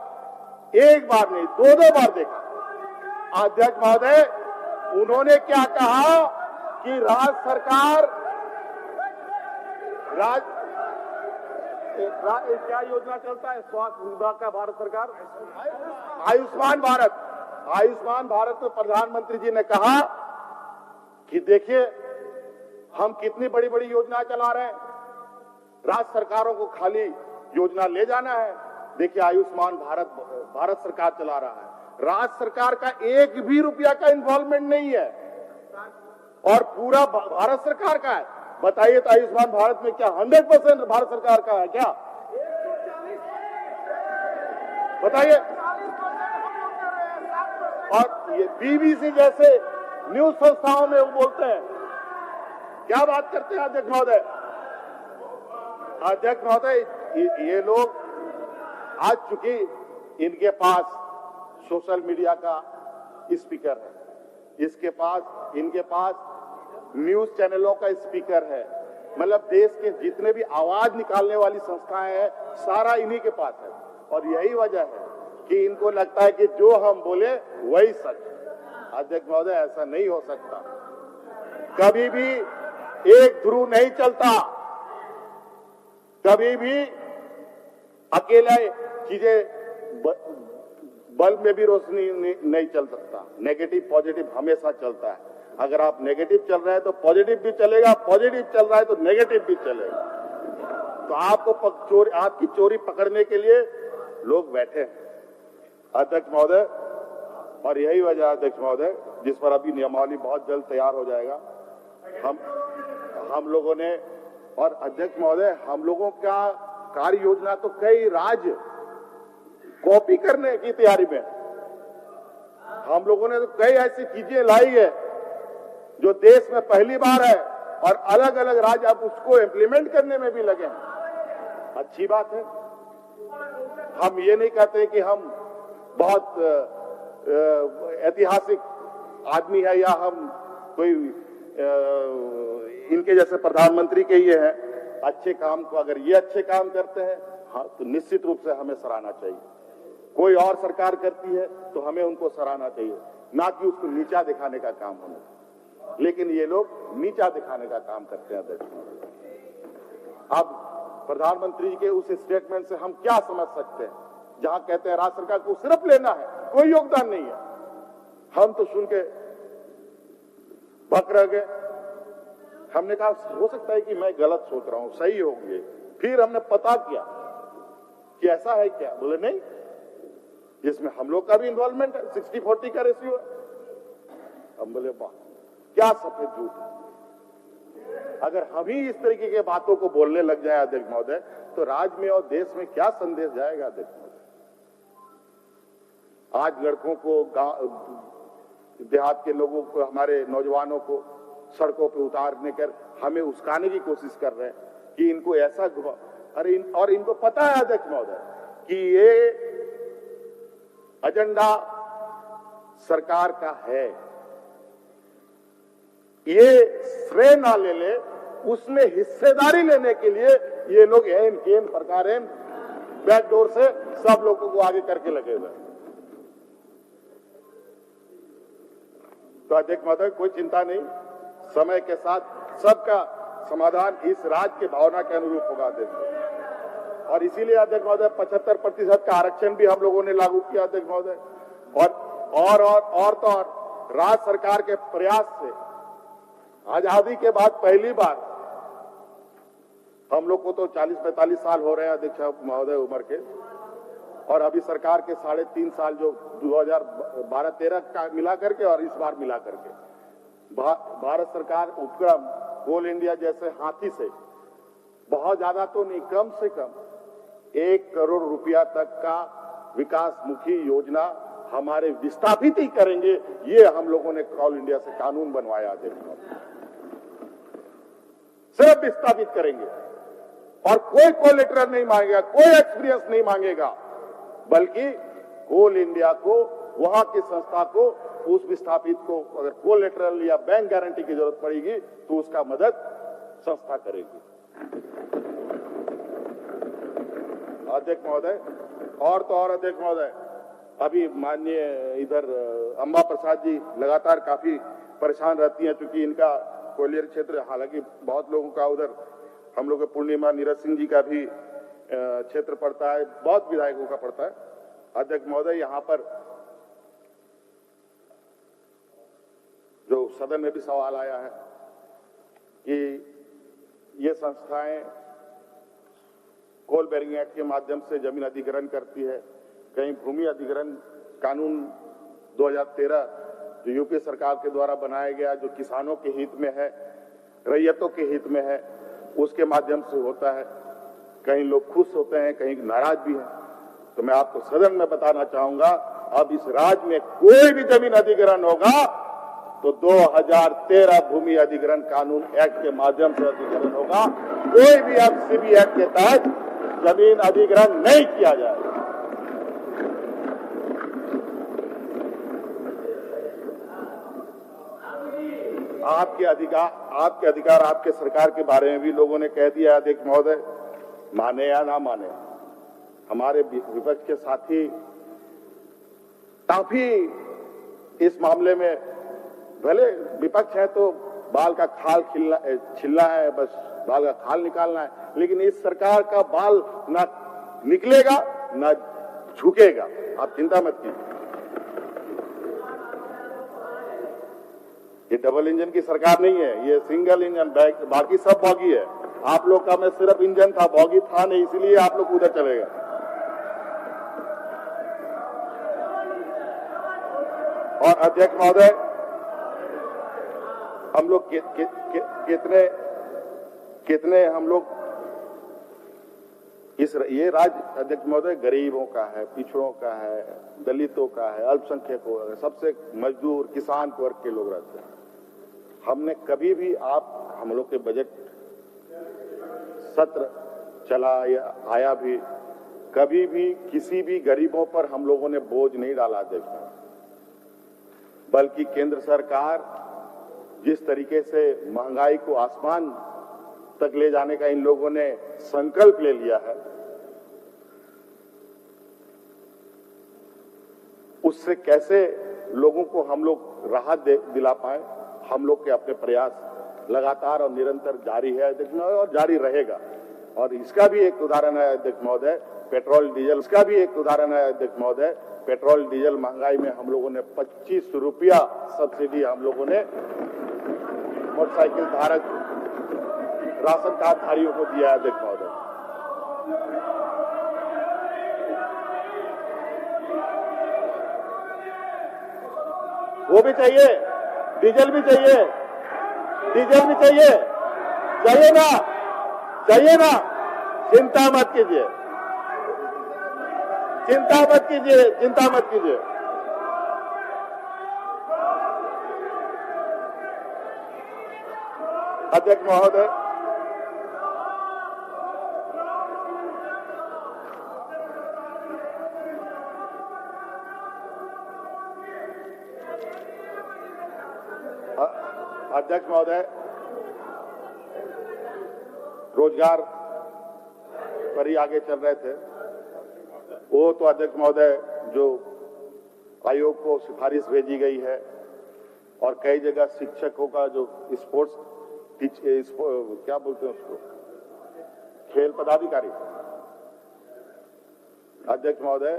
एक बार नहीं 2-2 बार देखा। अध्यक्ष महोदय, उन्होंने क्या कहा कि राज्य सरकार क्या योजना चलता है स्वास्थ्य विभाग का भारत सरकार, आयुष्मान भारत। आयुष्मान भारत में प्रधानमंत्री जी ने कहा कि देखिए हम कितनी बड़ी बड़ी योजना चला रहे हैं, राज्य सरकारों को खाली योजना ले जाना है। देखिए आयुष्मान भारत सरकार चला रहा है, राज्य सरकार का 1 भी रुपया का इन्वॉल्वमेंट नहीं है, और पूरा भारत सरकार का है। बताइए तो आयुष्मान भारत में क्या 100% भारत सरकार का है क्या? बताइए। और ये बीबीसी जैसे न्यूज संस्थाओं में वो बोलते हैं, क्या बात करते हैं अध्यक्ष महोदय? अध्यक्ष महोदय, ये लोग आज चूंकि इनके पास सोशल मीडिया का स्पीकर है, इनके पास न्यूज चैनलों का स्पीकर है, मतलब देश के जितने भी आवाज निकालने वाली संस्थाएं हैं, सारा इन्हीं के पास है। और यही वजह है कि इनको लगता है कि जो हम बोले वही सच। अध्यक्ष महोदय, ऐसा नहीं हो सकता। कभी भी एक ध्रुव नहीं चलता, कभी भी अकेला चीजें बल्ब में भी रोशनी नहीं चल सकता। नेगेटिव पॉजिटिव हमेशा चलता है। अगर आप नेगेटिव चल रहे हैं तो पॉजिटिव भी चलेगा, पॉजिटिव चल रहा है तो नेगेटिव भी चलेगा। तो आपको आपकी चोरी पकड़ने के लिए लोग बैठे हैं अध्यक्ष महोदय। और यही वजह अध्यक्ष महोदय, जिस पर अभी नियमावली बहुत जल्द तैयार हो जाएगा, हम लोगों ने, और अध्यक्ष महोदय हम लोगों का कार्य योजना तो कई राज्य कॉपी करने की तैयारी में। हम लोगों ने तो कई ऐसी चीजें लाई है जो देश में पहली बार है, और अलग अलग राज्य अब उसको इम्प्लीमेंट करने में भी लगे हैं। अच्छी बात है। हम ये नहीं कहते कि हम बहुत ऐतिहासिक आदमी है या हम कोई इनके जैसे प्रधानमंत्री के ये हैं। अच्छे काम को अगर ये अच्छे काम करते हैं, हाँ, तो निश्चित रूप से हमें सराहना चाहिए। कोई और सरकार करती है तो हमें उनको सराहना चाहिए, ना कि उसको नीचा दिखाने का काम होना। लेकिन ये लोग नीचा दिखाने का काम करते हैं अध्यक्ष। अब प्रधानमंत्री जी के उस स्टेटमेंट से हम क्या समझ सकते हैं, जहां कहते हैं राज्य सरकार को सिर्फ लेना है, कोई योगदान नहीं है। हम तो सुन के भक रह गए। हमने कहा हो सकता है कि मैं गलत सोच रहा हूं, सही होंगे। फिर हमने पता किया कि ऐसा है क्या। बोले नहीं, जिसमें हम लोग का भी इन्वॉल्वमेंट है, 60-40 का रेशियो है। हम बोले वाह, क्या सफेद झूठ है। अगर हम ही इस तरीके के बातों को बोलने लग जाए अध्यक्ष महोदय, तो राज्य में और देश में क्या संदेश जाएगा अध्यक्ष महोदय। आज लड़कों को, देहात के लोगों को, हमारे नौजवानों को सड़कों पे उतारने कर हमें उस्काने की कोशिश कर रहे हैं कि इनको ऐसा अरे और इनको पता है अध्यक्ष महोदय कि ये एजेंडा सरकार का है। ये श्रेय ना ले ले, उसमें हिस्सेदारी लेने के लिए ये लोग एन केन प्रकार बैकडोर से सब लोगों को आगे करके लगे हुए। तो अध्यक्ष महोदय, कोई चिंता नहीं, समय के साथ सबका समाधान इस राज्य की भावना के अनुरूप होगा अध्यक्ष। और इसीलिए अध्यक्ष महोदय 75% का आरक्षण भी हम लोगों ने लागू किया अध्यक्ष महोदय। और राज्य सरकार के प्रयास से आजादी के बाद पहली बार, हम लोग को तो 40-45 साल हो रहे हैं अध्यक्ष महोदय उम्र के, और अभी सरकार के 3.5 साल जो 2012-13 का मिला करके और इस बार मिला करके भारत सरकार उपक्रम कोल इंडिया जैसे हाथी से बहुत ज्यादा तो नहीं, कम से कम 1 करोड़ रुपया तक का विकासमुखी योजना हमारे विस्थापित ही करेंगे। ये हम लोगों ने कोल इंडिया से कानून बनवाया, सिर्फ विस्थापित करेंगे और कोई कोलेटरल नहीं मांगेगा, कोई एक्सपीरियंस नहीं मांगेगा, बल्कि कोल इंडिया को, वहां की संस्था को, उस विस्थापित को अगर कोलेटरल या बैंक गारंटी की जरूरत पड़ेगी तो उसका मदद संस्था करेगी। अध्यक्ष महोदय, और तो और अध्यक्ष महोदय, अभी माननीय इधर अम्बा प्रसाद जी लगातार काफी परेशान रहती हैं, क्योंकि इनका कोयलियर क्षेत्र, हालांकि बहुत लोगों का उधर, हम लोग पूर्णिमा नीरज सिंह जी का भी क्षेत्र पड़ता है, बहुत विधायकों का पड़ता है। अध्यक्ष महोदय, यहाँ पर जो सदन में भी सवाल आया है कि ये संस्थाएं कोल बेरिंग एक्ट के माध्यम से जमीन अधिग्रहण करती है, कहीं भूमि अधिग्रहण कानून 2013 जो यूपी सरकार के द्वारा बनाया गया, जो किसानों के हित में है, रैयतों के हित में है, उसके माध्यम से होता है। कहीं लोग खुश होते हैं, कहीं नाराज भी हैं। तो मैं आपको सदन में बताना चाहूंगा, अब इस राज्य में कोई भी जमीन अधिग्रहण होगा तो 2013 भूमि अधिग्रहण कानून एक्ट के माध्यम से अधिग्रहण होगा। कोई भी अब सीबी एक्ट के तहत जमीन अधिग्रहण नहीं किया जाएगा। आपके अधिकार, आपके अधिकार, आपके सरकार के बारे में भी लोगों ने कह दिया। अध्यक्ष महोदय, माने या ना माने, हमारे विपक्ष के साथी काफी इस मामले में, भले विपक्ष है तो बाल का खाल छिलना है, बस बाल का खाल निकालना है, लेकिन इस सरकार का बाल ना निकलेगा ना झुकेगा। आप चिंता मत कीजिए। ये डबल इंजन की सरकार नहीं है, ये सिंगल इंजन, बाकी सब बॉगी है। आप लोग का में सिर्फ इंजन था, बॉगी था नहीं, इसलिए आप लोग उधर चलेगा। और अध्यक्ष महोदय, हम लोग कितने हम लोग ये राज्य, अध्यक्ष महोदय, गरीबों का है, पिछड़ों का है, दलितों का है, अल्पसंख्यकों का है, सबसे मजदूर किसान वर्ग के लोग रहते हैं। हमने कभी भी हम लोग के बजट सत्र चला या आया भी, कभी भी किसी भी गरीबों पर हम लोगों ने बोझ नहीं डाला अध्यक्ष महोदय, बल्कि केंद्र सरकार जिस तरीके से महंगाई को आसमान तक ले जाने का इन लोगों ने संकल्प ले लिया है, उससे कैसे लोगों को हम लोग राहत दिला पाए, हम लोग के अपने प्रयास लगातार और निरंतर जारी है अध्यक्ष महोदय, और जारी रहेगा। और इसका भी एक उदाहरण है अध्यक्ष महोदय, पेट्रोल डीजल, इसका भी एक उदाहरण है अध्यक्ष महोदय, पेट्रोल डीजल महंगाई में हम लोगों ने 25 रुपया सब्सिडी हम लोगों ने मोटरसाइकिल धारक, राशन कार्ड धारियों को दिया है अध्यक्ष महोदय। वो भी चाहिए, डीजल भी चाहिए, डीजल भी चाहिए, चाहिए ना, चाहिए ना, चिंता मत कीजिए, चिंता मत कीजिए, चिंता मत कीजिए। अध्यक्ष महोदय, अध्यक्ष महोदय, रोजगार पर ही आगे चल रहे थे। वो तो अध्यक्ष महोदय, जो आयोग को सिफारिश भेजी गई है और कई जगह शिक्षकों का जो स्पोर्ट्स क्या बोलते हैं उसको, खेल पदाधिकारी, अध्यक्ष महोदय,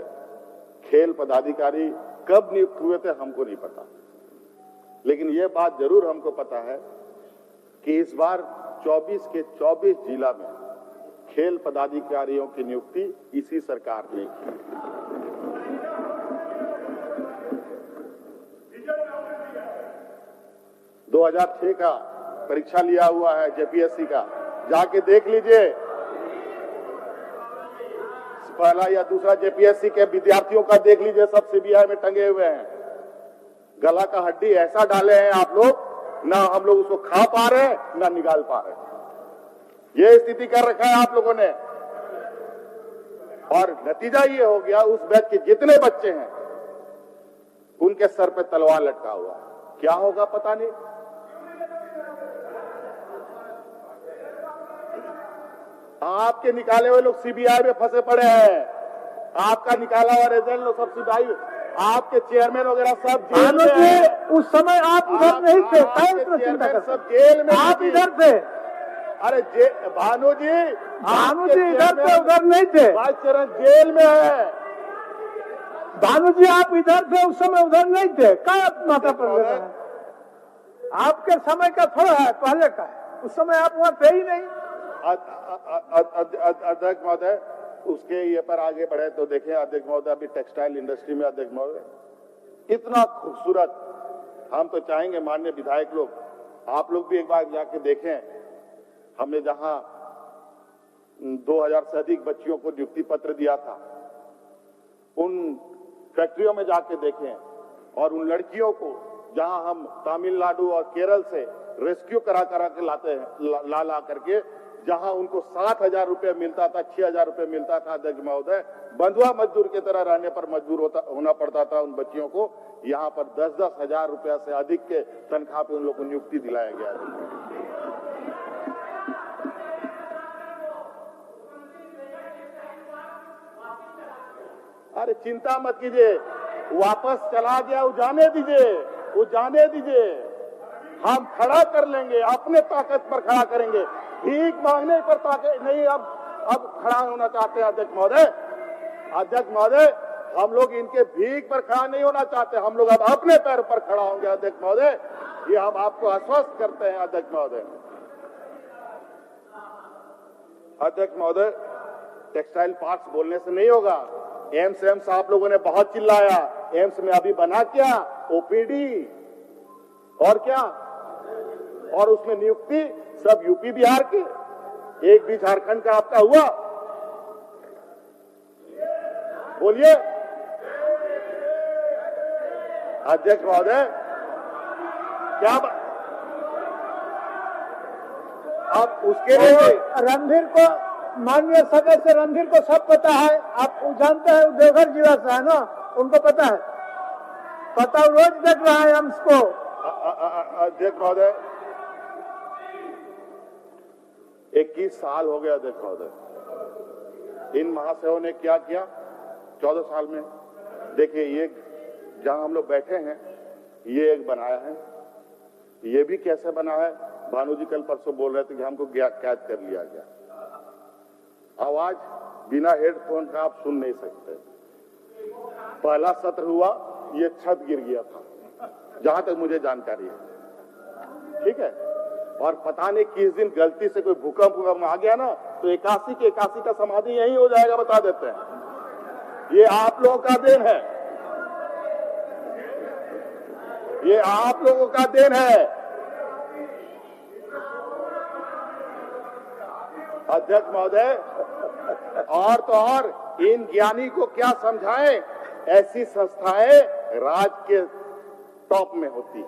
खेल पदाधिकारी कब नियुक्त हुए थे हमको नहीं पता, लेकिन यह बात जरूर हमको पता है कि इस बार 24 के 24 जिला में खेल पदाधिकारियों की नियुक्ति इसी सरकार ने की। दो 2006 का परीक्षा लिया हुआ है जेपीएससी का, जाके देख लीजिए। पहला या दूसरा जेपीएससी के विद्यार्थियों का देख लीजिए, सब सीबीआई में टंगे हुए हैं। गला का हड्डी ऐसा डाले हैं आप लोग, ना हम लोग उसको खा पा रहे ना निकाल पा रहे। ये स्थिति कर रखा है आप लोगों ने, और नतीजा ये हो गया, उस बैच के जितने बच्चे हैं उनके सर पे तलवार लटका हुआ। क्या होगा पता नहीं। आपके निकाले हुए लोग सीबीआई में फंसे पड़े हैं, आपका निकाला हुआ रिजल्ट लोग सब सीबीआई, आपके चेयरमैन वगैरह सब जेल में हैं। उस समय आप उधर नहीं थे, सब जेल में, आप इधर थे। अरे भानु जी इधर थे, उधर नहीं थे। वाइस चेयरमैन जेल में है। भानु जी आप इधर थे, उस समय उधर नहीं थे। क्या माथा पर लेना है? आपके समय का थोड़ा है, पहले का है, उस समय आप वहां थे ही नहीं। अध्यक्ष महोदय, उसके ये पर आगे बढ़े तो देखें अध्यक्ष महोदय, अभी टेक्सटाइल इंडस्ट्री में अध्यक्ष महोदय इतना खूबसूरत, हम तो चाहेंगे माननीय विधायक लोग, आप लोग भी एक बार जाके देखें। हमने जहां 2000 से अधिक बच्चियों को नियुक्ति पत्र दिया था, उन फैक्ट्रियों में जाके देखें, और उन लड़कियों को जहां हम तमिलनाडु और केरल से रेस्क्यू करा के लाते हैं, ला करके, जहां उनको 7,000 रुपए मिलता था, 6,000 रुपए मिलता था अध्यक्ष महोदय, बंधुआ मजदूर की तरह रहने पर मजबूर होना पड़ता था उन बच्चियों को। यहाँ पर 10-10 हजार रुपया से अधिक के तनख्वाह पे उन लोगों को नियुक्ति दिलाया गया है। अरे चिंता मत कीजिए, वापस चला गया, वो जाने दीजिए, वो जाने दीजिए। हम खड़ा कर लेंगे, अपने ताकत पर खड़ा करेंगे, भीख मांगने पर ताकत नहीं। अब खड़ा होना चाहते हैं अध्यक्ष महोदय। अध्यक्ष महोदय, हम लोग इनके भीख पर खड़ा नहीं होना चाहते, हम लोग अब अपने पैर पर खड़ा होंगे अध्यक्ष महोदय, ये हम आपको आश्वस्त करते हैं अध्यक्ष महोदय। अध्यक्ष महोदय, टेक्सटाइल पार्क्स बोलने से नहीं होगा। एम्स आप लोगों ने बहुत चिल्लाया, एम्स में अभी बना क्या? ओपीडी और क्या, और उसमें नियुक्ति सब यूपी बिहार के, एक भी झारखंड का आपका हुआ? बोलिए अध्यक्ष महोदय, क्या आप उसके लिए रणधीर को, माननीय सदस्य रणधीर को सब पता है, आप जानते हैं, देवघर जिला से है ना, उनको पता है, पता, रोज देख रहा है एम्स को। अध्यक्ष महोदय, 21 साल हो गया अध्यक्ष महोदय। इन महाशयों ने क्या किया 14 साल में? देखिए, ये जहां हम लोग बैठे हैं, ये एक बनाया है, ये भी कैसे बना है? भानु जी कल परसों बोल रहे थे कि हमको कैद कर लिया गया। आवाज बिना हेडफोन का आप सुन नहीं सकते। पहला सत्र हुआ, ये छत गिर गया था, जहां तक मुझे जानकारी है, ठीक है। और पता नहीं किस दिन गलती से कोई भूकंप आ गया ना, तो 81 के 81 का समाधि यही हो जाएगा, बता देते हैं। ये आप लोगों का देन है, ये आप लोगों का देन है। अध्यक्ष महोदय, और तो और इन ज्ञानी को क्या समझाएं, ऐसी संस्थाएं राज्य के टॉप में होती है,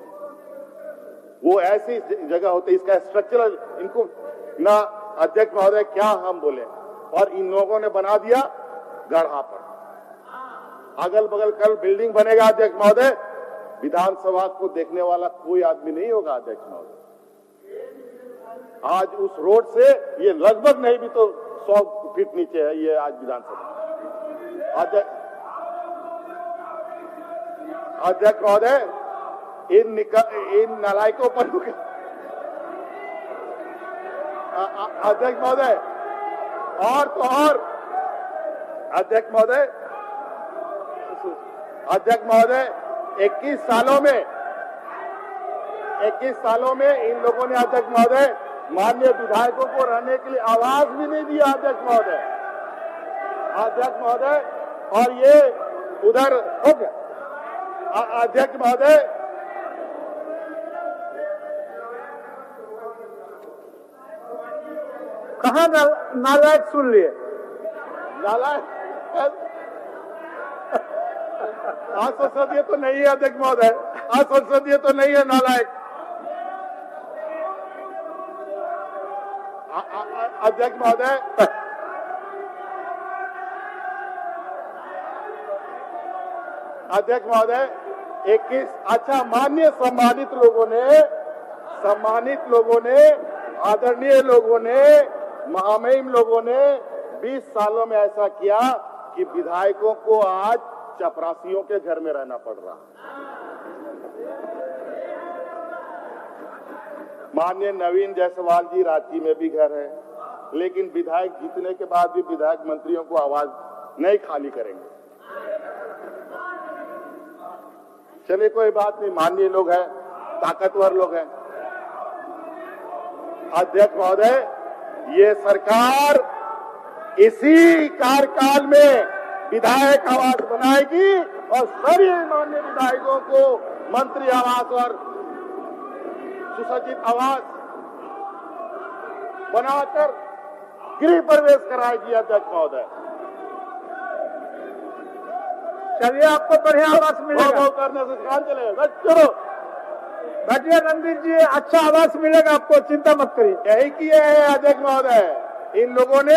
वो ऐसी जगह होती है, इसका स्ट्रक्चरल इनको ना। अध्यक्ष महोदय, क्या हम बोले, और इन लोगों ने बना दिया गढ़ा पर, अगल बगल कल बिल्डिंग बनेगा अध्यक्ष महोदय, विधानसभा को देखने वाला कोई आदमी नहीं होगा अध्यक्ष महोदय। आज उस रोड से ये लगभग नहीं भी तो 100 फीट नीचे है ये आज विधानसभा। अध्यक्ष महोदय, इन नालायकों पर अध्यक्ष महोदय, और तो और अध्यक्ष महोदय, 21 सालों में इन लोगों ने अध्यक्ष महोदय माननीय विधायकों को रहने के लिए आवाज भी नहीं दिया अध्यक्ष महोदय। अध्यक्ष महोदय, और ये उधर हो गया अध्यक्ष महोदय, कहाँ नालायक सुन लिए? नालायक असंसदीय तो नहीं है अध्यक्ष महोदय, असंसदीय तो नहीं है नालायक। अध्यक्ष महोदय, अध्यक्ष महोदय, 21 अच्छा माननीय सम्मानित लोगों ने, आदरणीय लोगों ने, महामहिम लोगों ने 20 सालों में ऐसा किया कि विधायकों को आज चपरासियों के घर में रहना पड़ रहा। माननीय नवीन जायसवाल जी रांची में भी घर है, लेकिन विधायक जीतने के बाद भी विधायक मंत्रियों को आवाज नहीं खाली करेंगे। चलिए कोई बात नहीं, माननीय लोग हैं, ताकतवर लोग हैं। अध्यक्ष महोदय, ये सरकार इसी कार्यकाल में विधायक आवास बनाएगी और सभी माननीय विधायकों को मंत्री आवास और सुसज्जित आवास बनाकर गृह प्रवेश कराएगी अध्यक्ष महोदय। चलिए, आपको बढ़िया आवास मिलेगा। वो करने से काम चलेगा। चलो बैठिए रणधीर जी, अच्छा आवास मिलेगा आपको, चिंता मत करिए। यही किए हैं अध्यक्ष महोदय, इन लोगों ने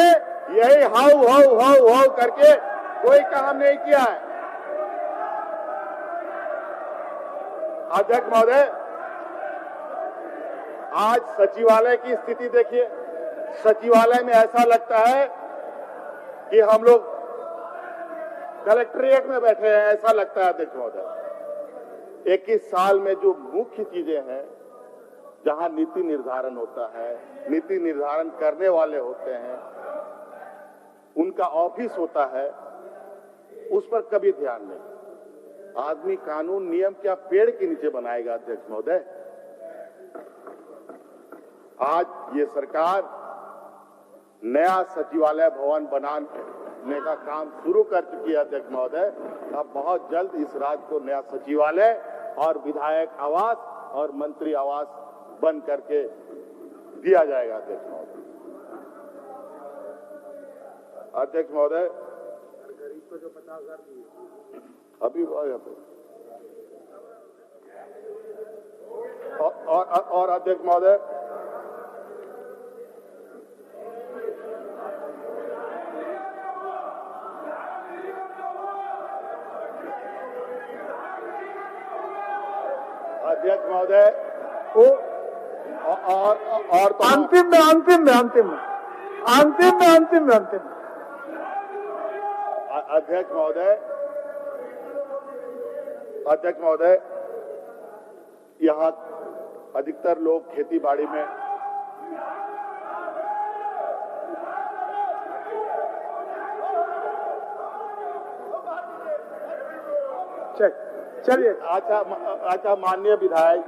यही हाउ हाउ हाउ हाउ करके कोई काम नहीं किया है। अध्यक्ष महोदय, आज सचिवालय की स्थिति देखिए। सचिवालय में ऐसा लगता है कि हम लोग कलेक्ट्रेट में बैठे हैं ऐसा लगता है अध्यक्ष महोदय। 21 साल में जो मुख्य चीजें हैं, जहां नीति निर्धारण होता है, नीति निर्धारण करने वाले होते हैं, उनका ऑफिस होता है, उस पर कभी ध्यान नहीं। आदमी कानून नियम क्या पेड़ के नीचे बनाएगा अध्यक्ष महोदय? आज ये सरकार नया सचिवालय भवन बनाने का काम शुरू कर चुकी है अध्यक्ष महोदय। अब बहुत जल्द इस राज्य को नया सचिवालय और विधायक आवास और मंत्री आवास बन करके दिया जाएगा अध्यक्ष महोदय। अध्यक्ष महोदय, गरीब को जो 50,000 दिए अभी और अध्यक्ष महोदय, अध्यक्ष महोदय और तो अंतिम में अध्यक्ष महोदय, यहाँ अधिकतर लोग खेती बाड़ी में चलिए। अच्छा माननीय विधायक,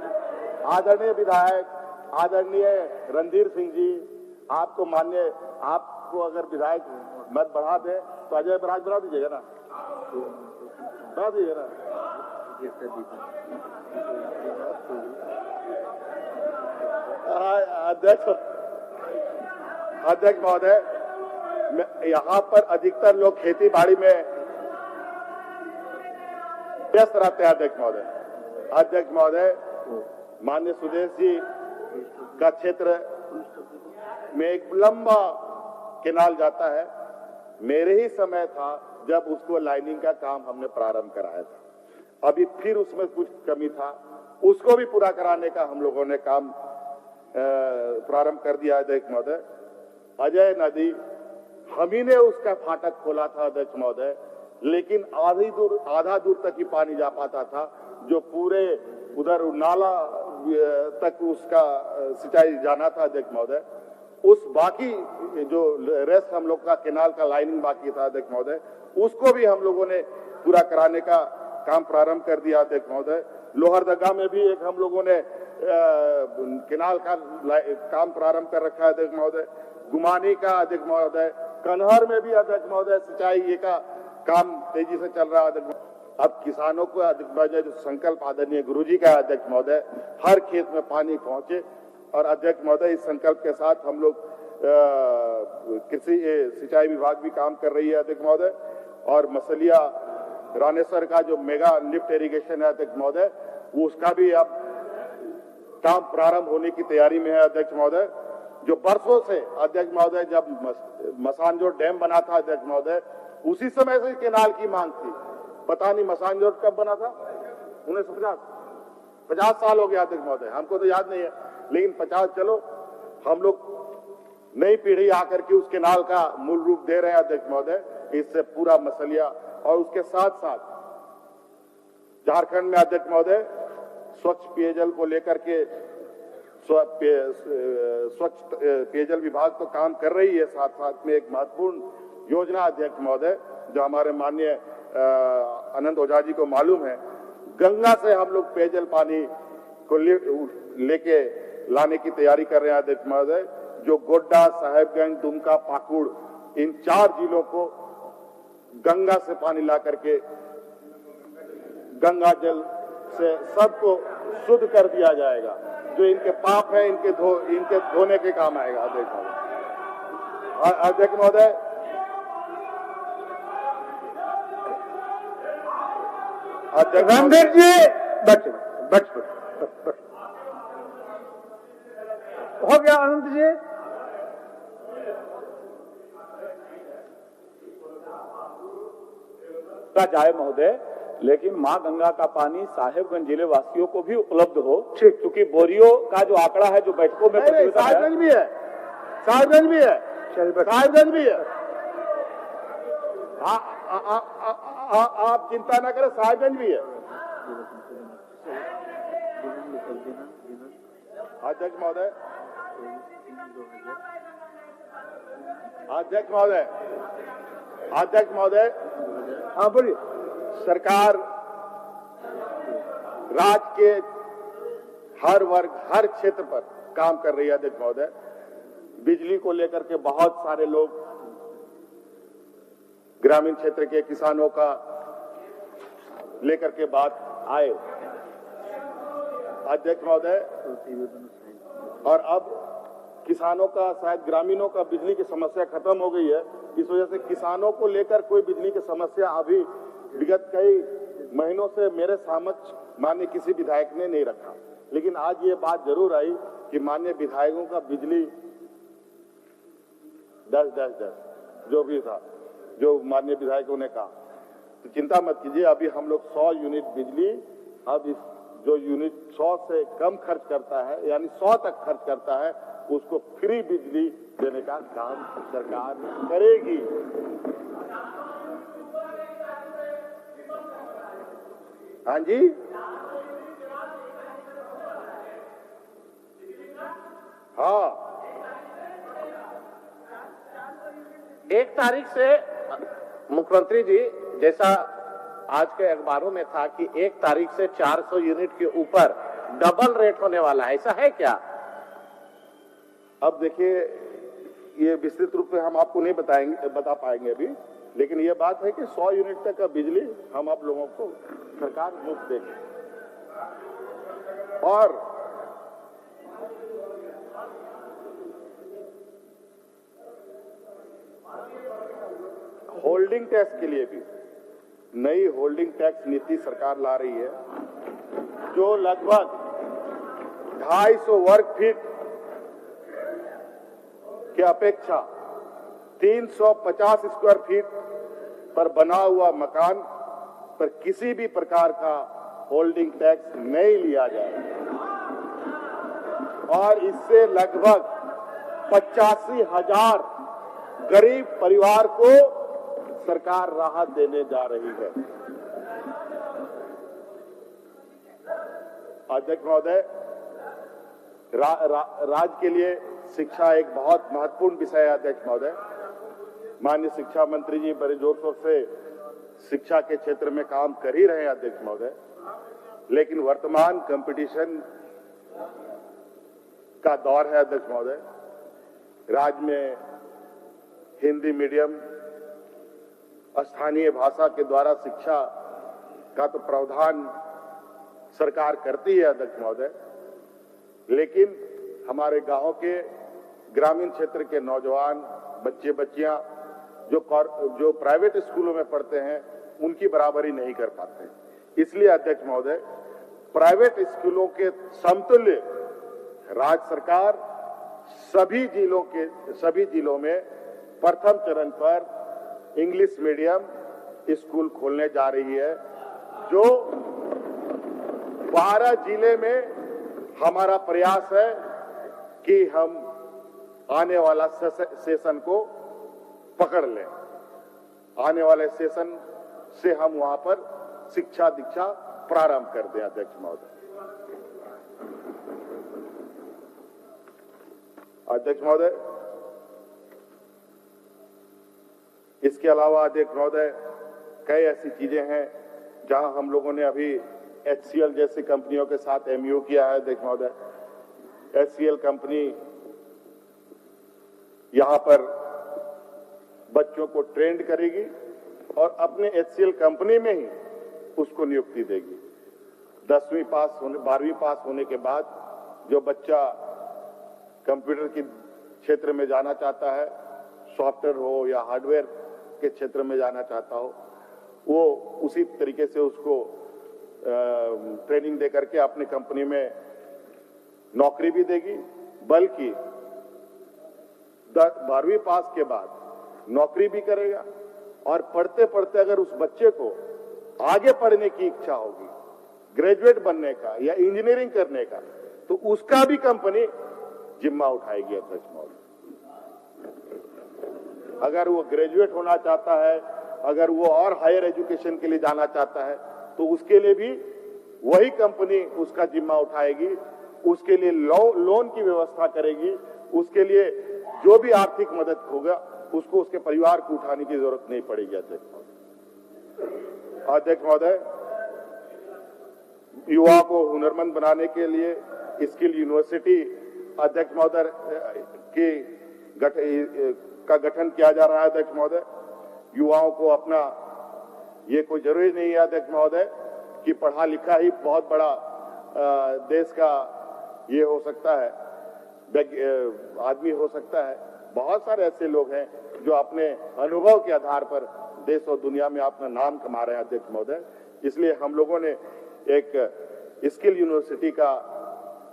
आदरणीय रणधीर सिंह जी, आपको अगर विधायक मत बढ़ा दे तो अजय बराज बढ़ा दीजिएगा ना, अध्यक्ष महोदय, यहाँ पर अधिकतर लोग खेती बाड़ी में व्यस्त रहते हैं अध्यक्ष महोदय। माननीय सुदेश जी का क्षेत्र में एक लंबा केनाल जाता है। मेरे ही समय था जब उसको लाइनिंग का काम हमने प्रारंभ कराया था। अभी फिर उसमें कुछ कमी था, उसको भी पूरा कराने का हम लोगों ने काम प्रारंभ कर दिया अध्यक्ष महोदय। अजय नदी हम ही ने उसका फाटक खोला था अध्यक्ष महोदय, लेकिन आधा दूर तक ही पानी जा पाता था, जो पूरे उधर नाला तक उसका सिंचाई जाना था अध्यक्ष महोदय। उस बाकी जो रेस्ट हम लोग का केनाल का लाइनिंग बाकी था अध्यक्ष महोदय, उसको भी हम लोगों ने पूरा कराने का काम प्रारंभ कर दिया अध्यक्ष महोदय। लोहरदगा में भी एक हम लोगों ने केनाल का काम प्रारंभ कर रखा है अध्यक्ष महोदय। गुमानी का अध्यक्ष महोदय, कन्हर में भी अध्यक्ष महोदय सिंचाई का काम तेजी से चल रहा है। अब किसानों को अध्यक्ष महोदय जो संकल्प आदरणीय गुरुजी का अध्यक्ष महोदय, हर खेत में पानी पहुंचे, और अध्यक्ष महोदय इस संकल्प के साथ हम लोग कृषि सिंचाई विभाग भी काम कर रही है अध्यक्ष महोदय। और मसलिया रानेसर का जो मेगा लिफ्ट इरिगेशन है अध्यक्ष महोदय, वो उसका भी अब काम प्रारंभ होने की तैयारी में है अध्यक्ष महोदय। जो बरसों से अध्यक्ष महोदय जब मसानजोर डैम बना था अध्यक्ष महोदय, उसी समय से केनाल की मांग थी। पता नहीं मसानजोर कब बना था, 1950 साल हो गया अध्यक्ष महोदय, हमको तो याद नहीं है, लेकिन 50 चलो, हम लोग नई पीढ़ी आकर के उस केनाल का मूल रूप दे रहे हैं अध्यक्ष महोदय। इससे पूरा मसलिया और उसके साथ साथ झारखंड में अध्यक्ष महोदय स्वच्छ पेयजल को लेकर के स्वच्छ पेयजल विभाग तो काम कर रही है, साथ साथ में एक महत्वपूर्ण योजना अध्यक्ष महोदय जो हमारे माननीय अनंत ओझा जी को मालूम है, गंगा से हम लोग पेयजल पानी को लेके लाने की तैयारी कर रहे हैं अध्यक्ष महोदय। जो गोड्डा, साहेबगंज, दुमका, पाकुड़, इन 4 जिलों को गंगा से पानी ला करके गंगा जल से सबको शुद्ध कर दिया जाएगा। जो इनके पाप है इनके धोने के काम आएगा अध्यक्ष महोदय। रणधीर जी हो गया। अनंत जी का जाए महोदय, लेकिन मां गंगा का पानी साहेबगंज जिले वासियों को भी उपलब्ध हो, क्योंकि बोरियो का जो आंकड़ा है जो बैठकों में साहेबगंज भी है, साहेबगंज भी है। आप चिंता ना करें, साहिबगंज भी है। अध्यक्ष महोदय, अध्यक्ष महोदय, अध्यक्ष महोदय, हाँ बोलिए। सरकार राज्य के हर वर्ग, हर क्षेत्र पर काम कर रही है। अध्यक्ष महोदय, बिजली को लेकर के बहुत सारे लोग ग्रामीण क्षेत्र के किसानों का लेकर के बात आए। अध्यक्ष महोदय, और अब किसानों का, शायद ग्रामीणों का बिजली की समस्या खत्म हो गई है। इस वजह से किसानों को लेकर कोई बिजली की समस्या अभी विगत कई महीनों से मेरे समक्ष माननीय किसी विधायक ने नहीं रखा। लेकिन आज ये बात जरूर आई कि माननीय विधायकों का बिजली 10 जो भी था, जो माननीय विधायकों ने कहा, तो चिंता मत कीजिए, अभी हम लोग 100 यूनिट बिजली, अब इस जो यूनिट 100 से कम खर्च करता है, यानी 100 तक खर्च करता है, उसको फ्री बिजली देने का काम सरकार करेगी। हाँ जी, हाँ, 1 तारीख से मुख्यमंत्री जी, जैसा आज के अखबारों में था कि 1 तारीख से 400 यूनिट के ऊपर डबल रेट होने वाला है, ऐसा है क्या? अब देखिए, ये विस्तृत रूप से हम आपको नहीं बता पाएंगे अभी, लेकिन ये बात है कि 100 यूनिट तक का बिजली हम आप लोगों को सरकार मुफ्त देगी। और होल्डिंग टैक्स के लिए भी नई होल्डिंग टैक्स नीति सरकार ला रही है, जो लगभग 250 वर्ग फीट के अपेक्षा 350 स्क्वायर फीट पर बना हुआ मकान पर किसी भी प्रकार का होल्डिंग टैक्स नहीं लिया जाएगा। और इससे लगभग 85,000 गरीब परिवार को सरकार राहत देने जा रही है। अध्यक्ष महोदय, राज्य के लिए शिक्षा एक बहुत महत्वपूर्ण विषय है। अध्यक्ष महोदय, माननीय शिक्षा मंत्री जी बड़े जोर शोर से शिक्षा के क्षेत्र में काम कर ही रहे हैं। अध्यक्ष महोदय, लेकिन वर्तमान कंपटीशन का दौर है। अध्यक्ष महोदय, राज्य में हिंदी मीडियम, स्थानीय भाषा के द्वारा शिक्षा का तो प्रावधान सरकार करती है। अध्यक्ष महोदय, लेकिन हमारे गांव के ग्रामीण क्षेत्र के नौजवान, बच्चे बच्चियां जो प्राइवेट स्कूलों में पढ़ते हैं, उनकी बराबरी नहीं कर पाते। इसलिए अध्यक्ष महोदय, प्राइवेट स्कूलों के समतुल्य राज्य सरकार सभी जिलों में प्रथम चरण पर इंग्लिश मीडियम स्कूल खोलने जा रही है, जो 12 जिले में हमारा प्रयास है कि हम आने वाला सेशन को पकड़ लें। आने वाले सेशन से हम वहां पर शिक्षा दीक्षा प्रारंभ कर दें। अध्यक्ष महोदय, अध्यक्ष महोदय, इसके अलावा अध्यक्ष महोदय, कई ऐसी चीजें हैं जहां हम लोगों ने अभी HCL जैसी कंपनियों के साथ MOU किया है। अध्यक्ष महोदय, HCL कंपनी यहां पर बच्चों को ट्रेंड करेगी और अपने HCL कंपनी में ही उसको नियुक्ति देगी। 12वीं पास होने के बाद जो बच्चा कंप्यूटर के क्षेत्र में जाना चाहता है, सॉफ्टवेयर हो या हार्डवेयर के क्षेत्र में जाना चाहता हो, वो उसी तरीके से उसको ट्रेनिंग दे करके अपनी कंपनी में नौकरी भी देगी। बल्कि 12वीं पास के बाद नौकरी भी करेगा और पढ़ते पढ़ते अगर उस बच्चे को आगे पढ़ने की इच्छा होगी, ग्रेजुएट बनने का या इंजीनियरिंग करने का, तो उसका भी कंपनी जिम्मा उठाएगी। अध्यक्ष महोदय, अगर वो ग्रेजुएट होना चाहता है अगर वो और हायर एजुकेशन के लिए जाना चाहता है तो उसके लिए भी वही कंपनी उसका जिम्मा उठाएगी, उसके लिए लोन की व्यवस्था करेगी, उसके लिए जो भी आर्थिक मदद होगा उसको उसके परिवार को उठाने की जरूरत नहीं पड़ेगी। अध्यक्ष महोदय, युवा को हुनरमंद बनाने के लिए स्किल यूनिवर्सिटी अध्यक्ष महोदय का गठन किया जा रहा है। अध्यक्ष महोदय, युवाओं को अपना, ये कोई जरूरी नहीं है अध्यक्ष महोदय कि पढ़ा लिखा ही बहुत बड़ा देश का ये हो सकता है, आदमी हो सकता है। बहुत सारे ऐसे लोग हैं जो अपने अनुभव के आधार पर देश और दुनिया में अपना नाम कमा रहे हैं अध्यक्ष महोदय। इसलिए हम लोगों ने एक स्किल यूनिवर्सिटी का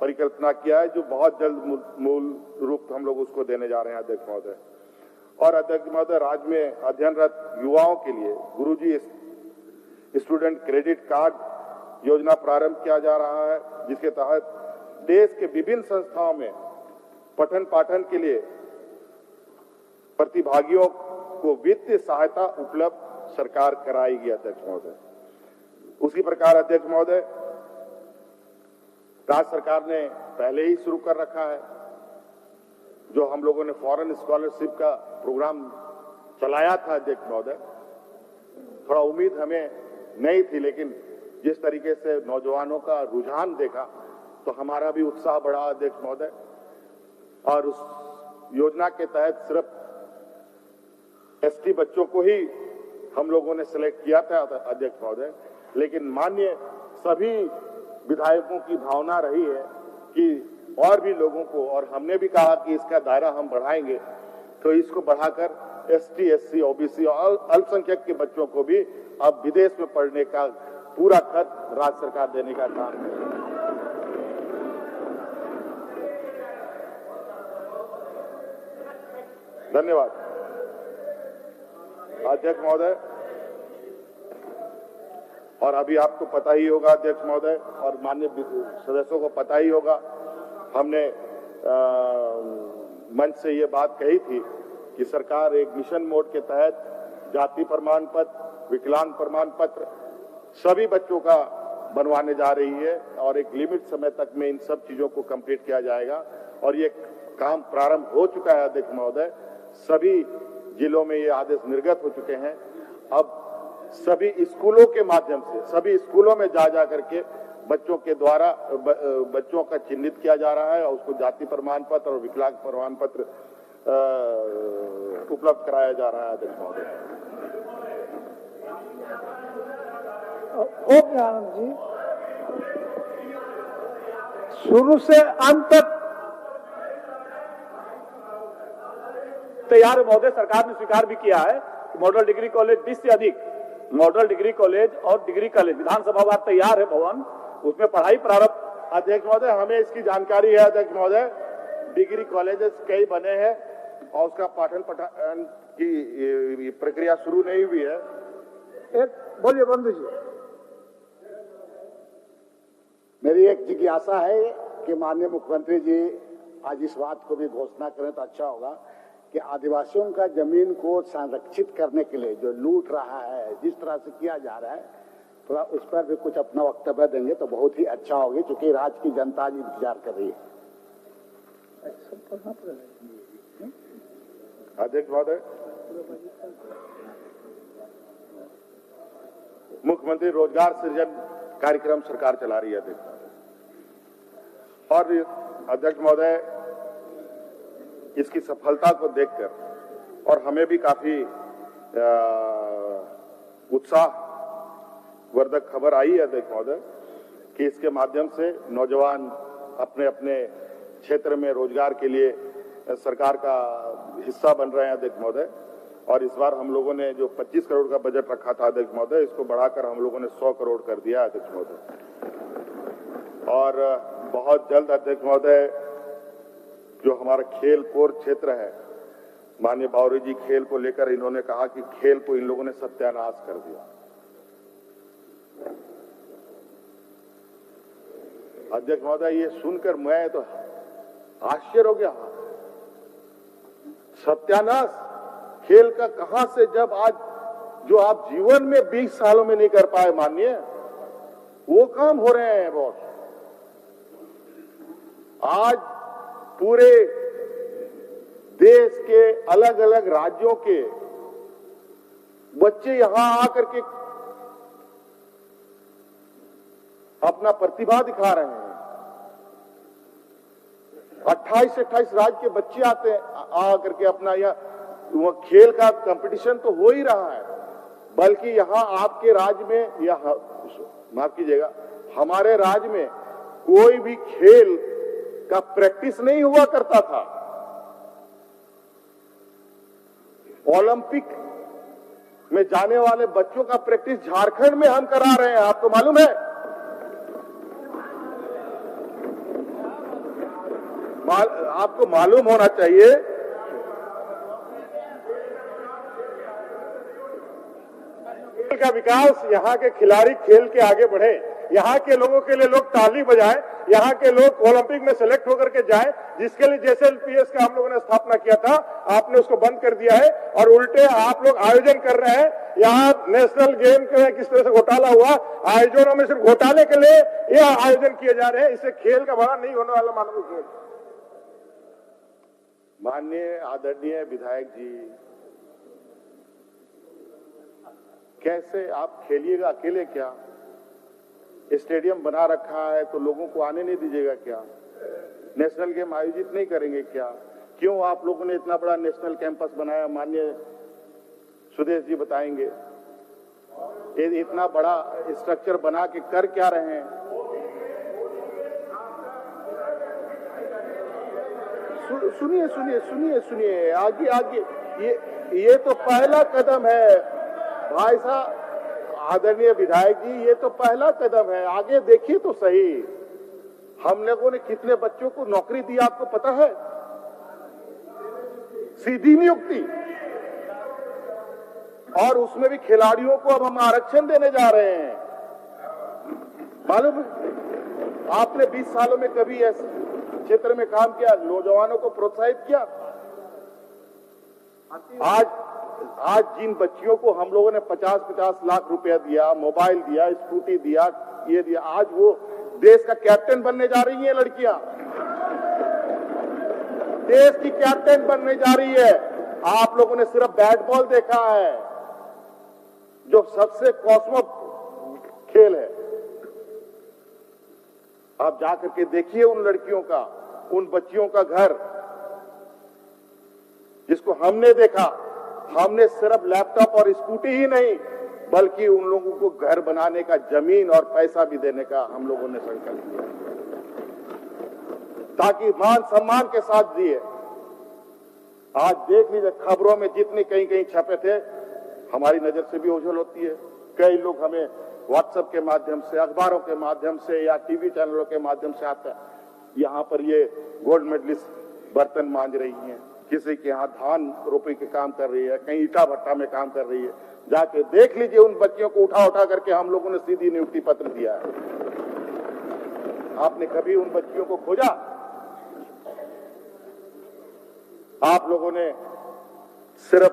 परिकल्पना किया है जो बहुत जल्द मूल रूप हम लोग उसको देने जा रहे हैं अध्यक्ष महोदय। और अध्यक्ष महोदय, राज्य में अध्ययनरत युवाओं के लिए गुरुजी स्टूडेंट क्रेडिट कार्ड योजना प्रारंभ किया जा रहा है, जिसके तहत देश के विभिन्न संस्थाओं में पठन पाठन के लिए प्रतिभागियों को वित्तीय सहायता उपलब्ध सरकार कराएगी अध्यक्ष महोदय। उसी प्रकार अध्यक्ष महोदय, राज्य सरकार ने पहले ही शुरू कर रखा है जो हम लोगों ने फॉरेन स्कॉलरशिप का प्रोग्राम चलाया था अध्यक्ष महोदय। थोड़ा उम्मीद हमें नहीं थी, लेकिन जिस तरीके से नौजवानों का रुझान देखा तो हमारा भी उत्साह बढ़ा अध्यक्ष महोदय। और उस योजना के तहत सिर्फ एसटी बच्चों को ही हम लोगों ने सिलेक्ट किया था अध्यक्ष महोदय, लेकिन माननीय सभी विधायकों की भावना रही है कि और भी लोगों को, और हमने भी कहा कि इसका दायरा हम बढ़ाएंगे, तो इसको बढ़ाकर एसटी, एससी, ओबीसी और अल्पसंख्यक के बच्चों को भी अब विदेश में पढ़ने का पूरा खर्च राज्य सरकार देने का काम है। धन्यवाद अध्यक्ष महोदय। और अभी आपको पता ही होगा अध्यक्ष महोदय और माननीय सदस्यों को पता ही होगा, हमने मंच से ये बात कही थी कि सरकार एक मिशन मोड के तहत जाति प्रमाण पत्र, विकलांग प्रमाण पत्र सभी बच्चों का बनवाने जा रही है और एक लिमिट समय तक में इन सब चीजों को कंप्लीट किया जाएगा। और ये काम प्रारंभ हो चुका है अध्यक्ष महोदय, सभी जिलों में ये आदेश निर्गत हो चुके हैं। अब सभी स्कूलों के माध्यम से सभी स्कूलों में जा करके बच्चों के द्वारा बच्चों का चिन्हित किया जा रहा है और उसको जाति प्रमाण पत्र और विकलांग प्रमाण पत्र उपलब्ध कराया जा रहा है अध्यक्ष महोदय। ओके आनंद जी, शुरू से अंत तक तैयार है महोदय। सरकार ने स्वीकार भी किया है कि मॉडल डिग्री कॉलेज 20 से अधिक मॉडल डिग्री कॉलेज और डिग्री कॉलेज विधानसभा वार तैयार है भवन, उसमें पढ़ाई प्रारंभ। अध्यक्ष महोदय, हमें इसकी जानकारी है अध्यक्ष महोदय, डिग्री कॉलेजेस कई बने हैं और उसका पाठन पठन की प्रक्रिया शुरू नहीं हुई है। एक बोलिए बंधु जी। मेरी एक जिज्ञासा है कि माननीय मुख्यमंत्री जी आज इस बात को भी घोषणा करें तो अच्छा होगा कि आदिवासियों का जमीन को संरक्षित करने के लिए जो लूट रहा है, जिस तरह से किया जा रहा है, थोड़ा उस पर भी कुछ अपना वक्तव्य देंगे तो बहुत ही अच्छा होगी, क्योंकि राज्य की जनता आज इंतजार कर रही है। अध्यक्ष महोदय, मुख्यमंत्री रोजगार सृजन कार्यक्रम सरकार चला रही है अध्यक्ष महोदय। और अध्यक्ष महोदय, इसकी सफलता को देखकर और हमें भी काफी उत्साहवर्धक खबर आई है अध्यक्ष महोदय कि इसके माध्यम से नौजवान अपने अपने क्षेत्र में रोजगार के लिए सरकार का हिस्सा बन रहे हैं अध्यक्ष महोदय। और इस बार हम लोगों ने जो 25 करोड़ का बजट रखा था अध्यक्ष महोदय, इसको बढ़ाकर हम लोगों ने 100 करोड़ कर दिया अध्यक्ष महोदय। और बहुत जल्द अध्यक्ष महोदय जो हमारा खेल कोर क्षेत्र है, माननीय बावरी जी खेल को लेकर इन्होंने कहा कि खेल को इन लोगों ने सत्यानाश कर दिया। अध्यक्ष महोदय, ये सुनकर मैं तो आश्चर्य हो गया। सत्यानाश खेल का कहां से, जब आज जो आप जीवन में 20 सालों में नहीं कर पाए माननीय, वो काम हो रहे हैं बॉस। आज पूरे देश के अलग अलग राज्यों के बच्चे यहां आकर के अपना प्रतिभा दिखा रहे हैं। 28 से 28 राज्य के बच्चे आते हैं आकर के अपना यह खेल का कंपटीशन तो हो ही रहा है, बल्कि यहां आपके राज्य में या माफ कीजिएगा हमारे राज्य में कोई भी खेल का प्रैक्टिस नहीं हुआ करता था। ओलंपिक में जाने वाले बच्चों का प्रैक्टिस झारखंड में हम करा रहे हैं, आपको मालूम है? आपको मालूम होना चाहिए खेल का विकास, यहाँ के खिलाड़ी खेल के आगे बढ़े, यहाँ के लोगों के लिए लोग ताली बजाएं, यहाँ के लोग ओलंपिक में सेलेक्ट होकर के जाएं, जिसके लिए जैसे पीएस का हम लोगों ने स्थापना किया था, आपने उसको बंद कर दिया है और उल्टे आप लोग आयोजन कर रहे हैं। यहाँ नेशनल गेम के किस तरह से घोटाला हुआ, आयोजनों में सिर्फ घोटाले के लिए यह आयोजन किए जा रहे हैं। इससे खेल का बड़ा नहीं होने वाला मानव खेल। माननीय आदरणीय विधायक जी, कैसे आप खेलिएगा अकेले? क्या स्टेडियम बना रखा है तो लोगों को आने नहीं दीजिएगा क्या? नेशनल गेम आयोजित नहीं करेंगे क्या? क्यों आप लोगों ने इतना बड़ा नेशनल कैंपस बनाया? माननीय सुदेश जी बताएंगे, इतना बड़ा स्ट्रक्चर बना के कर क्या रहे हैं? सुनिए सुनिए सुनिए सुनिए, आगे आगे, ये तो पहला कदम है भाई साहब। आदरणीय विधायक जी, ये तो पहला कदम है, आगे देखिए तो सही। हम लोगों ने कितने बच्चों को नौकरी दी आपको पता है? सीधी नियुक्ति, और उसमें भी खिलाड़ियों को अब हम आरक्षण देने जा रहे हैं। मालूम है आपने 20 सालों में कभी ऐसे क्षेत्र में काम किया, नौजवानों को प्रोत्साहित किया? आज जिन बच्चियों को हम लोगों ने 50-50 लाख रुपया दिया, मोबाइल दिया, स्कूटी दिया, ये दिया, आज वो देश का कैप्टन बनने जा रही हैं लड़कियां। देश की कैप्टन बनने जा रही है। आप लोगों ने सिर्फ बैट बॉल देखा है, जो सबसे कॉस्मो खेल है। आप जाकर के देखिए उन लड़कियों का, उन बच्चियों का घर, जिसको हमने देखा। हमने सिर्फ लैपटॉप और स्कूटी ही नहीं, बल्कि उन लोगों को घर बनाने का जमीन और पैसा भी देने का हम लोगों ने संकल्प लिया, ताकि मान सम्मान के साथ दिए। आज देख लीजिए, खबरों में जितनी कहीं कहीं छपे थे, हमारी नजर से भी ओझल होती है। कई लोग हमें व्हाट्सएप के माध्यम से, अखबारों के माध्यम से या टीवी चैनलों के माध्यम से आता है, यहाँ पर ये गोल्ड मेडलिस्ट बर्तन मांज रही हैं, किसी के यहाँ धान रोपे के काम कर रही है, कहीं ईटा भट्टा में काम कर रही है। जाके देख लीजिए, उन बच्चियों को उठा उठा करके हम लोगों ने सीधी नियुक्ति पत्र दिया है। आपने कभी उन बच्चियों को खोजा? आप लोगों ने सिर्फ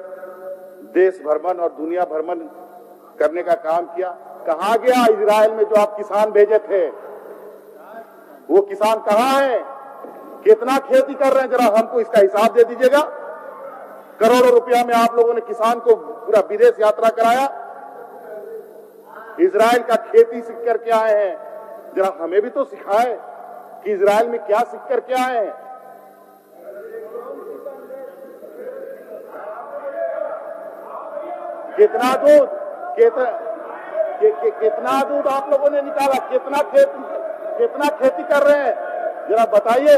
देश भ्रमण और दुनिया भ्रमण करने का काम किया। कहां गया इजराइल में जो आप किसान भेजे थे? वो किसान कहां है? कितना खेती कर रहे हैं? जरा हमको इसका हिसाब दे दीजिएगा। करोड़ों रुपया में आप लोगों ने किसान को पूरा विदेश यात्रा कराया, इजराइल का खेती सीख कर के आए हैं। जरा हमें भी तो सिखाए कि इजराइल में क्या सीख कर के आए हैं। कितना दूध, कितना दूध आप लोगों ने निकाला? कितना खेती कर रहे हैं? जरा बताइए।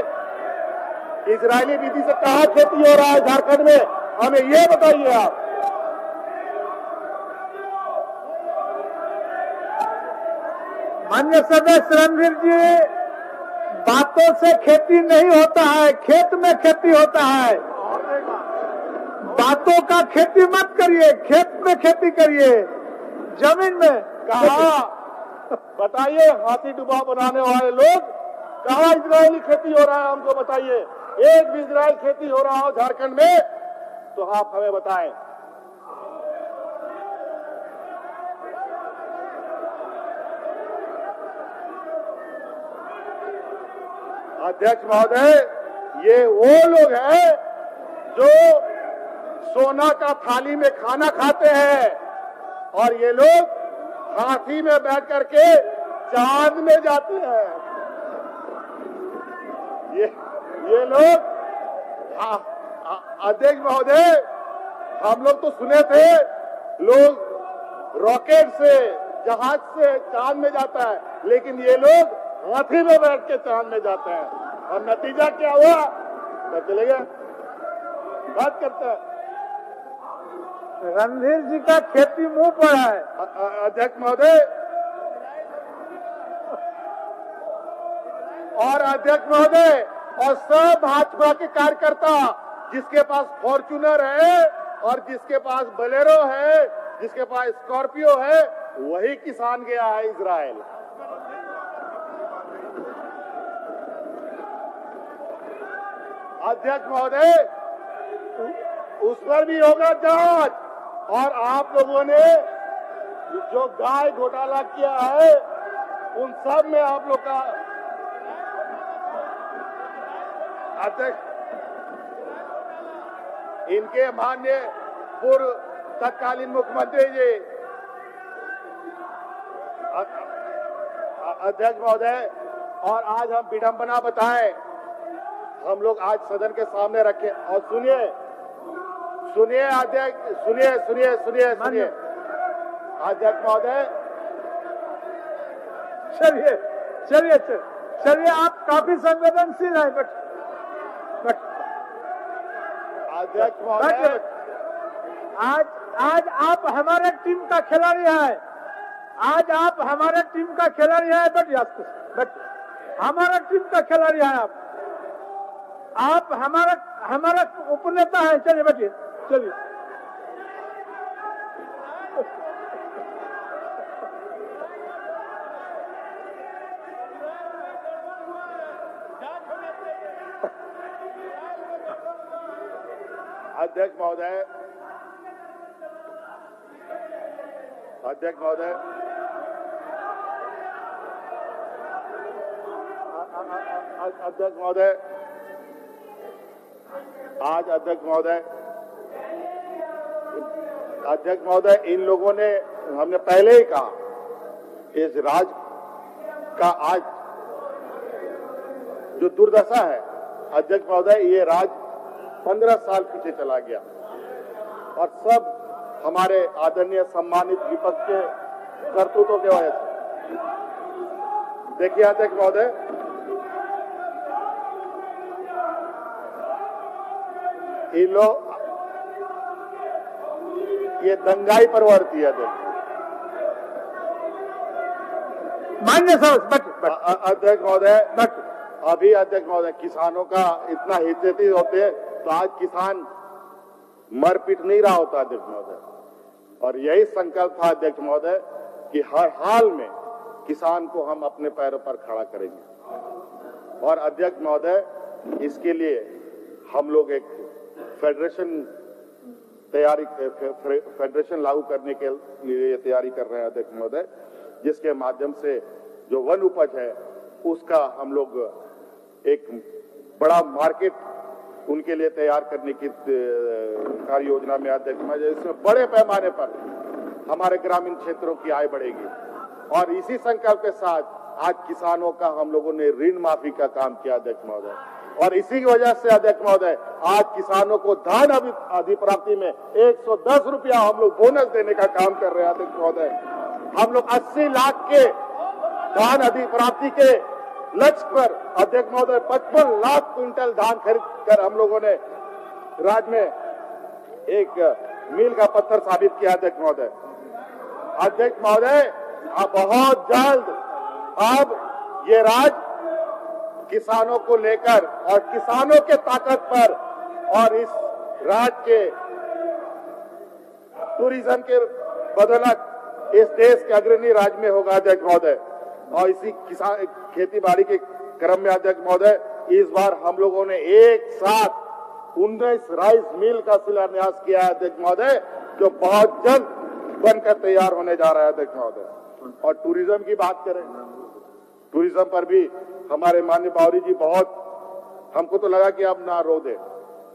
इजरायली विधि से कहां खेती हो रहा है झारखंड में? हमें ये बताइए आप। माननीय सदस्य रणवीर जी, बातों से खेती नहीं होता है, खेत में खेती होता है। बातों का खेती मत करिए, खेत में खेती करिए, जमीन में। कहा बताइए, हाथी डुबा बनाने वाले लोग, कहां इजरायली खेती हो रहा है? हमको बताइए। एक भी इजरायल खेती हो रहा हो झारखंड में तो आप हमें बताएं। अध्यक्ष महोदय, ये वो लोग हैं जो सोना का थाली में खाना खाते हैं और ये लोग हाथी में बैठ करके चांद में जाते हैं। ये लोग अध्यक्ष महोदय, हम लोग तो सुने थे लोग रॉकेट से, जहाज से चांद में जाता है, लेकिन ये लोग हाथी में बैठ के चांद में जाते हैं। और नतीजा क्या हुआ? तो चले गए, बात करते हैं। रणधीर जी का खेती मुंह पर है। अध्यक्ष महोदय और अध्यक्ष महोदय और सब भाजपा के कार्यकर्ता, जिसके पास फॉर्च्यूनर है और जिसके पास बोलेरो है, जिसके पास स्कॉर्पियो है, वही किसान गया है इजराइल। अध्यक्ष महोदय, उस पर भी होगा जांच। और आप लोगों ने जो गाय घोटाला किया है, उन सब में आप लोग का अध्यक्ष, इनके माननीय पूर्व तत्कालीन मुख्यमंत्री जी, अध्यक्ष महोदय, और आज हम विडंबना बताएं, हम लोग आज सदन के सामने रखे। और सुनिए अध्यक्ष, सुनिए अध्यक्ष महोदय, चलिए आप काफी संवेदनशील हैं। अध्यक्ष महोदय, आज आप हमारे टीम का खिलाड़ी हैं। आज आप हमारे टीम का खिलाड़ी हैं। बट हमारा टीम का खिलाड़ी हैं आप हमारा उपनेता है। चलिए बैठिए, चलिए। अध्यक्ष महोदय, आज अध्यक्ष महोदय, इन लोगों ने, हमने पहले ही कहा, इस राज का आज जो दुर्दशा है अध्यक्ष महोदय, ये राज 15 साल पीछे चला गया और सब हमारे आदरणीय सम्मानित विपक्ष के करतूतों के वजह से। देखिए अध्यक्ष महोदय, इन लोग, ये दंगाई प्रवृत्ति है। मान्य साहब, अध्यक्ष महोदय, अभी अध्यक्ष महोदय, किसानों का इतना हित होते हैं तो आज किसान मर पिट नहीं रहा होता अध्यक्ष महोदय। और यही संकल्प था अध्यक्ष महोदय कि हर हाल में किसान को हम अपने पैरों पर खड़ा करेंगे। और अध्यक्ष महोदय, इसके लिए हम लोग एक फेडरेशन लागू करने के लिए तैयारी कर रहे हैं अध्यक्ष महोदय, जिसके माध्यम से जो वन उपज है उसका हम लोग एक बड़ा मार्केट उनके लिए तैयार करने की कार्य योजना में अध्यक्ष महोदय, इसमें बड़े पैमाने पर हमारे ग्रामीण क्षेत्रों की आय बढ़ेगी। और इसी संकल्प के साथ आज किसानों का हम लोगों ने ऋण माफी का काम किया अध्यक्ष महोदय। और इसी की वजह से अध्यक्ष महोदय, आज किसानों को धान अधिप्राप्ति में 110 रुपया हम लोग बोनस देने का काम कर रहे हैं अध्यक्ष महोदय। हम लोग 80 लाख के धान अधिप्राप्ति के लक्ष्य पर अध्यक्ष महोदय 55 लाख क्विंटल धान खरीद कर हम लोगों ने राज्य में एक मील का पत्थर साबित किया अध्यक्ष महोदय। अध्यक्ष महोदय, अब बहुत जल्द अब ये राज्य किसानों को लेकर और किसानों के ताकत पर और इस राज्य के टूरिज्म के बदौलत इस देश के अग्रणी राज्य में होगा अध्यक्ष महोदय। और इसी किसान खेती बाड़ी के क्रम में अध्यक्ष महोदय, इस बार हम लोगों ने एक साथ 19 राइस मिल का शिलान्यास किया है अध्यक्ष महोदय, जो बहुत जल्द बनकर तैयार होने जा रहा है अध्यक्ष महोदय। और टूरिज्म की बात करें, टूरिज्म पर भी हमारे माननीय बावरी जी बहुत, हमको तो लगा कि अब ना रो दे,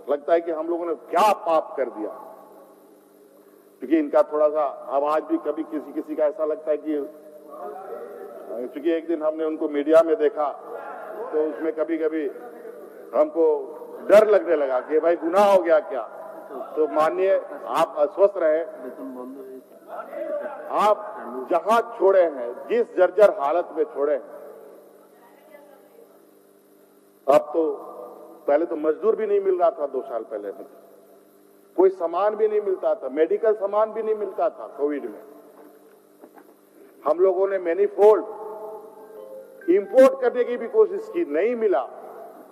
लगता है कि हम लोगों ने क्या पाप कर दिया, क्योंकि इनका थोड़ा सा आवाज भी कभी किसी किसी का ऐसा लगता है कि, क्योंकि एक दिन हमने उनको मीडिया में देखा तो उसमें कभी कभी हमको डर लगने लगा कि भाई गुनाह हो गया क्या। तो माननीय आप अस्वस्थ रहे, आप जहां छोड़े हैं, जिस जर्जर हालत में छोड़े हैं, अब तो पहले तो मजदूर भी नहीं मिल रहा था, 2 साल पहले में कोई सामान भी नहीं मिलता था, मेडिकल सामान भी नहीं मिलता था कोविड में। हम लोगों ने मैनीफोल्ड इंपोर्ट करने की भी कोशिश की, नहीं मिला।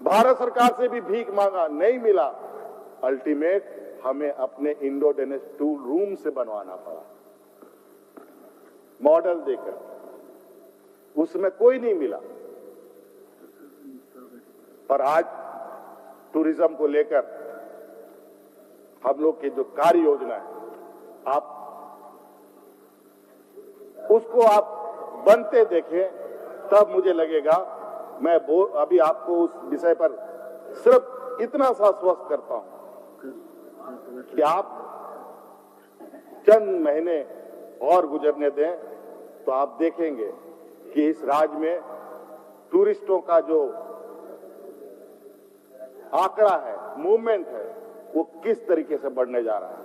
भारत सरकार से भी भीख मांगा, नहीं मिला। अल्टीमेट हमें अपने इंडोडेनेस टूल रूम से बनवाना पड़ा, मॉडल देकर, उसमें कोई नहीं मिला। पर आज टूरिज्म को लेकर हम लोग की जो कार्य योजना है, आप उसको आप बनते देखें, तब मुझे लगेगा। मैं अभी आपको उस विषय पर सिर्फ इतना सा आश्वस्त करता हूं कि आप चंद महीने और गुजरने दें तो आप देखेंगे कि इस राज्य में टूरिस्टों का जो आंकड़ा है, मूवमेंट है, वो किस तरीके से बढ़ने जा रहा है।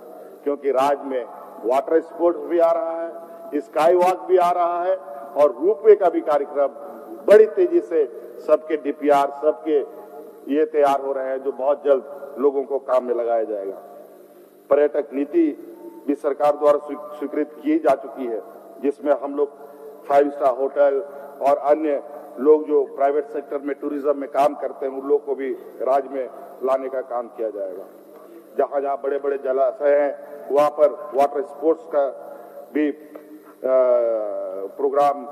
क्योंकि राज्य में वाटर स्पोर्ट्स भी आ रहा है, स्काई वॉक भी आ रहा है, और रोपवे का भी कार्यक्रम बड़ी तेजी से सबके डीपीआर, सबके ये तैयार हो रहे हैं, जो बहुत जल्द लोगों को काम में लगाया जाएगा। पर्यटक नीति भी सरकार द्वारा स्वीकृत की जा चुकी है, जिसमें हम लोग 5 स्टार होटल और अन्य लोग जो प्राइवेट सेक्टर में टूरिज्म में काम करते हैं, उन लोग को भी राज्य में लाने का काम किया जाएगा। जहां जहां बड़े बड़े जलाशय हैं, वहां पर वाटर स्पोर्ट्स का भी प्रोग्राम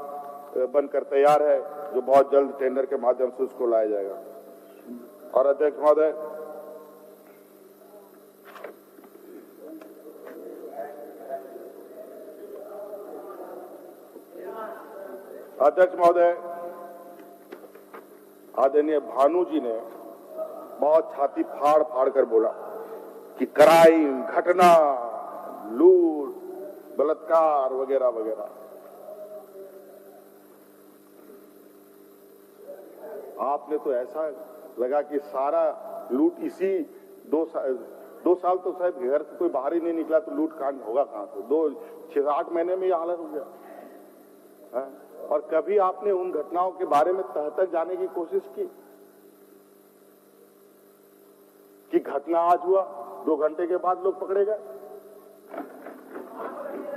बनकर तैयार है, जो बहुत जल्द टेंडर के माध्यम से उसको लाया जाएगा। और अध्यक्ष महोदय, आदरणीय भानु जी ने बहुत छाती फाड़ फाड़ कर बोला कि क्राइम, घटना, लूट, बलात्कार वगैरह वगैरह। आपने तो ऐसा लगा कि सारा लूट इसी 2 साल तो शायद घर से कोई बाहर ही नहीं निकला, तो लूट कांड होगा कहां से? 6-8 महीने में ये हालत हो गया है? और कभी आपने उन घटनाओं के बारे में तह तक जाने की कोशिश की कि घटना आज हुआ, 2 घंटे के बाद लोग पकड़े गए?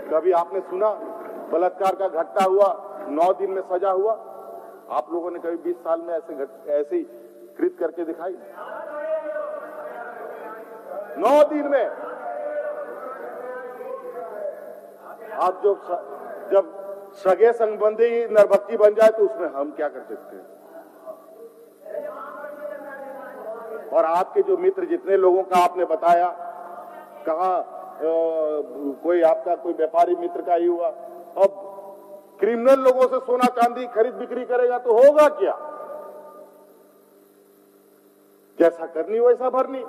कभी आपने सुना बलात्कार का घटना हुआ, 9 दिन में सजा हुआ? आप लोगों ने कभी 20 साल में ऐसे कृत करके दिखाई? 9 दिन में आप जब सगे संबंधी नरभक्षी बन जाए तो उसमें हम क्या कर सकते हैं? और आपके जो मित्र, जितने लोगों का आपने बताया, कहा कोई आपका कोई व्यापारी मित्र का ही हुआ, अब क्रिमिनल लोगों से सोना चांदी खरीद बिक्री करेगा तो होगा क्या? जैसा करनी वैसा भरनी।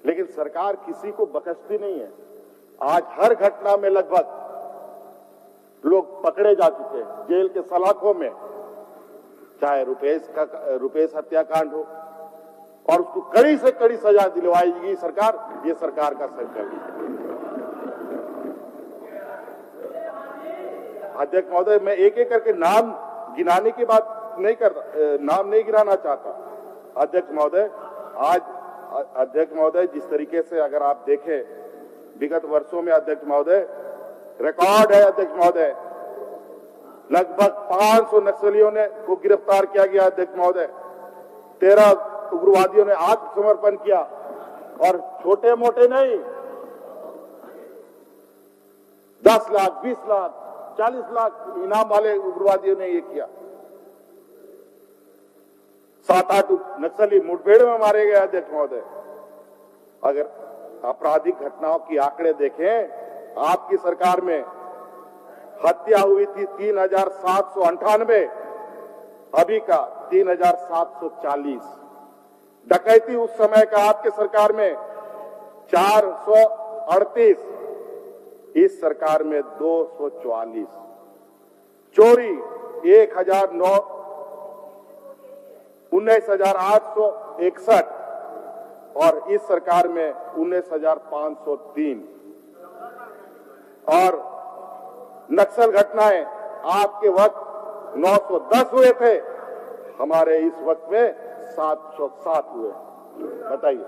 लेकिन सरकार किसी को बख्शती नहीं है। आज हर घटना में लगभग लोग पकड़े जा चुके हैं, जेल के सलाखों में, चाहे रुपेश हत्याकांड हो, और उसको कड़ी से कड़ी सजा दिलवाएगी सरकार। ये सरकार का संकल्प है। अध्यक्ष महोदय, मैं एक एक करके नाम गिनाने की बात नहीं नाम नहीं गिनाना चाहता। अध्यक्ष महोदय, आज अध्यक्ष महोदय, जिस तरीके से अगर आप देखें विगत वर्षों में, अध्यक्ष महोदय, रिकॉर्ड है अध्यक्ष महोदय, लगभग 500 नक्सलियों को गिरफ्तार किया गया अध्यक्ष महोदय। 13 उग्रवादियों ने आत्मसमर्पण किया, और छोटे मोटे नहीं, 10 लाख, 20 लाख, 40 लाख इनाम वाले उग्रवादियों ने ये किया। 7-8 नक्सली मुठभेड़ में मारे गए अध्यक्ष महोदय। अगर आपराधिक घटनाओं की आंकड़े देखें आपकी सरकार में, हत्या हुई थी 3,798, अभी का 3,740। डकैती उस समय का आपके सरकार में 438, इस सरकार में 244। चोरी 19,861 और इस सरकार में 19,503। और नक्सल घटनाएं आपके वक्त 910 हुए थे, हमारे इस वक्त में 707 हुए। बताइए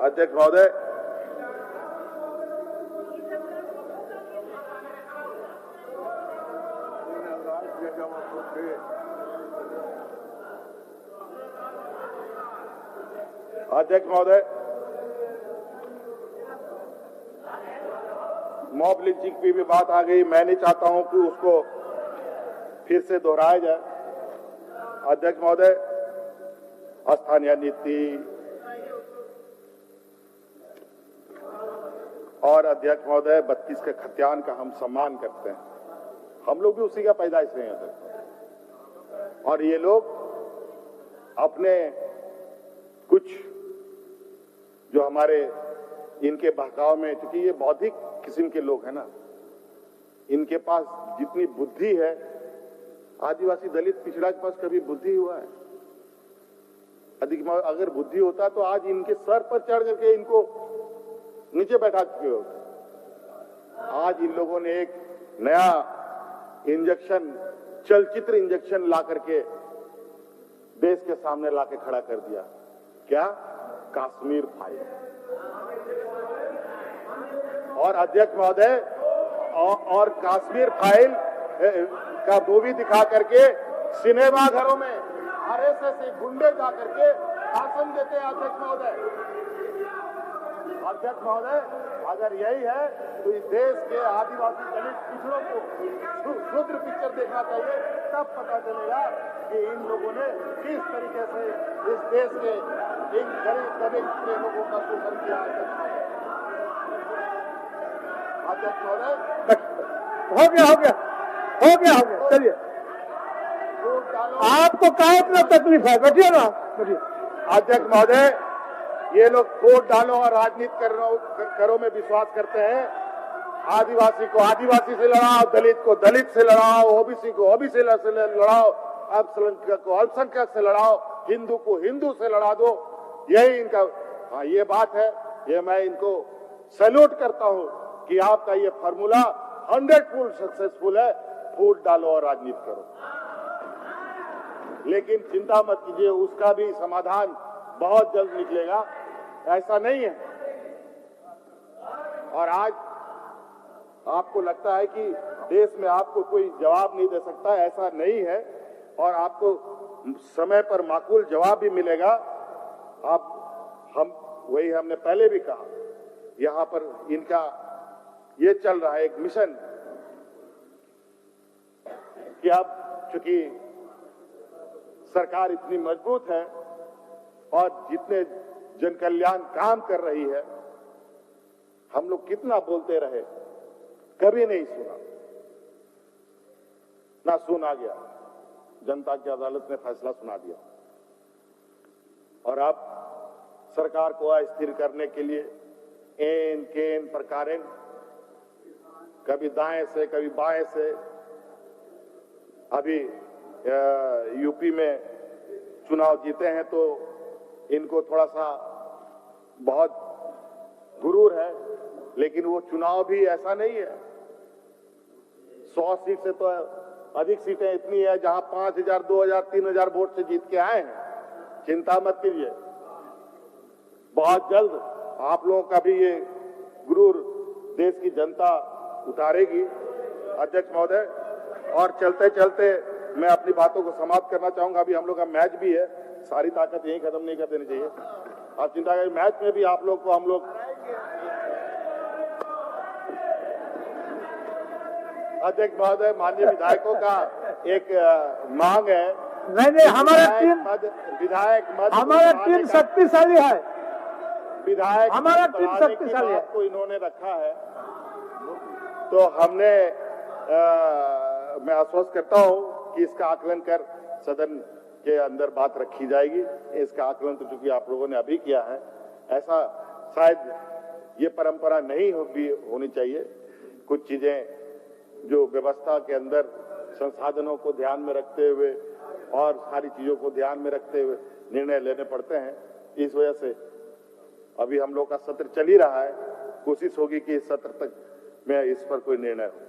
अध्यक्ष महोदय, अध्यक्ष महोदय, मॉब लिंचिंग की भी बात आ गई। मैं नहीं चाहता हूं कि उसको फिर से दोहराया जाए। अध्यक्ष महोदय, स्थानीय नीति और अध्यक्ष महोदय 32 के खतियान का हम सम्मान करते हैं। हम लोग भी उसी का पैदाइश हैं अध्यक्ष। और ये लोग अपने कुछ जो हमारे इनके बहकाव में, क्योंकि ये बौद्धिक किस्म के लोग हैं ना, इनके पास जितनी बुद्धि है, आदिवासी दलित पिछड़ा के पास कभी बुद्धि हुआ है? अधिक अगर बुद्धि होता तो आज इनके सर पर चढ़ करके इनको नीचे बैठा चुके होते। आज इन लोगों ने एक नया इंजेक्शन, चलचित्र इंजेक्शन ला करके देश के सामने लाके खड़ा कर दिया। क्या? कश्मीर फाइल। और अध्यक्ष महोदय, और कश्मीर फाइल का मूवी दिखा करके सिनेमा घरों में आरएसएस गुंडे जा करके भाषण देते हैं। अध्यक्ष महोदय, अगर यही है तो इस देश के आदिवासी दलित पिछड़ों को शूद्र पिक्चर देखना चाहिए, तब पता चलेगा कि इन लोगों ने किस तरीके से इस देश के इन गरीब दबे पिछड़े लोगों का शोषण किया। अध्यक्ष महोदय, हो गया, चलिए। आपको क्या इतना तकलीफ है? बैठिए ना, बैठिए। अध्यक्ष महोदय, ये लोग वोट डालो और राजनीति करो में विश्वास करते हैं। आदिवासी को आदिवासी से लड़ाओ, दलित को दलित से लड़ाओ, ओबीसी को ओबीसी से लड़ाओ, अल्पसंख्यक को अल्पसंख्यक से लड़ाओ, हिंदू को हिंदू से लड़ा दो। यही इनका, हाँ ये बात है। ये मैं इनको सैल्यूट करता हूं कि आपका ये फार्मूला 100% सक्सेसफुल है। वोट डालो और राजनीति करो। लेकिन चिंता मत कीजिए, उसका भी समाधान बहुत जल्द निकलेगा, ऐसा नहीं है। और आज आपको लगता है कि देश में आपको कोई जवाब नहीं दे सकता, ऐसा नहीं है। और आपको समय पर माकूल जवाब भी मिलेगा। वही हमने पहले भी कहा, यहां पर इनका ये चल रहा है एक मिशन कि अब चूंकि सरकार इतनी मजबूत है और जितने जन कल्याण काम कर रही है, हम लोग कितना बोलते रहे, कभी नहीं सुना, ना सुना गया। जनता की अदालत ने फैसला सुना दिया। और अब सरकार को अस्थिर करने के लिए एन केन प्रकारेण, कभी दाएं से कभी बाएं से, अभी यूपी में चुनाव जीते हैं तो इनको थोड़ा सा बहुत गुरूर है, लेकिन वो चुनाव भी ऐसा नहीं है। 100 सीट से तो अधिक सीटें इतनी है जहां 5,000, 2,000, 3,000 वोट से जीत के आए हैं। चिंता मत कीजिए, बहुत जल्द आप लोगों का भी ये गुरूर देश की जनता उतारेगी। अध्यक्ष महोदय, और चलते चलते मैं अपनी बातों को समाप्त करना चाहूंगा। अभी हम लोग का मैच भी है, सारी ताकत यही खत्म नहीं कर देनी चाहिए। आप चिंता करें, मैच में भी आप लोग को हम लोग अध्यक्ष महोदय, माननीय विधायकों का एक मांग है। नहीं, हमारा टीम विधायक मत, हमारा टीम शक्तिशाली है। विधायक हमारा टीम बढ़ाने की शक्तिशाली है। बात को इन्होंने रखा है, तो हमने मैं आश्वस्त करता हूं कि इसका आकलन कर सदन के अंदर बात रखी जाएगी। इसका आकलन तो चूंकि आप लोगों ने अभी किया है, ऐसा शायद ये परंपरा नहीं होनी चाहिए। कुछ चीजें जो व्यवस्था के अंदर संसाधनों को ध्यान में रखते हुए और सारी चीजों को ध्यान में रखते हुए निर्णय लेने पड़ते हैं। इस वजह से अभी हम लोग का सत्र चल ही रहा है, कोशिश होगी कि इस सत्र तक में इस पर कोई निर्णय हो।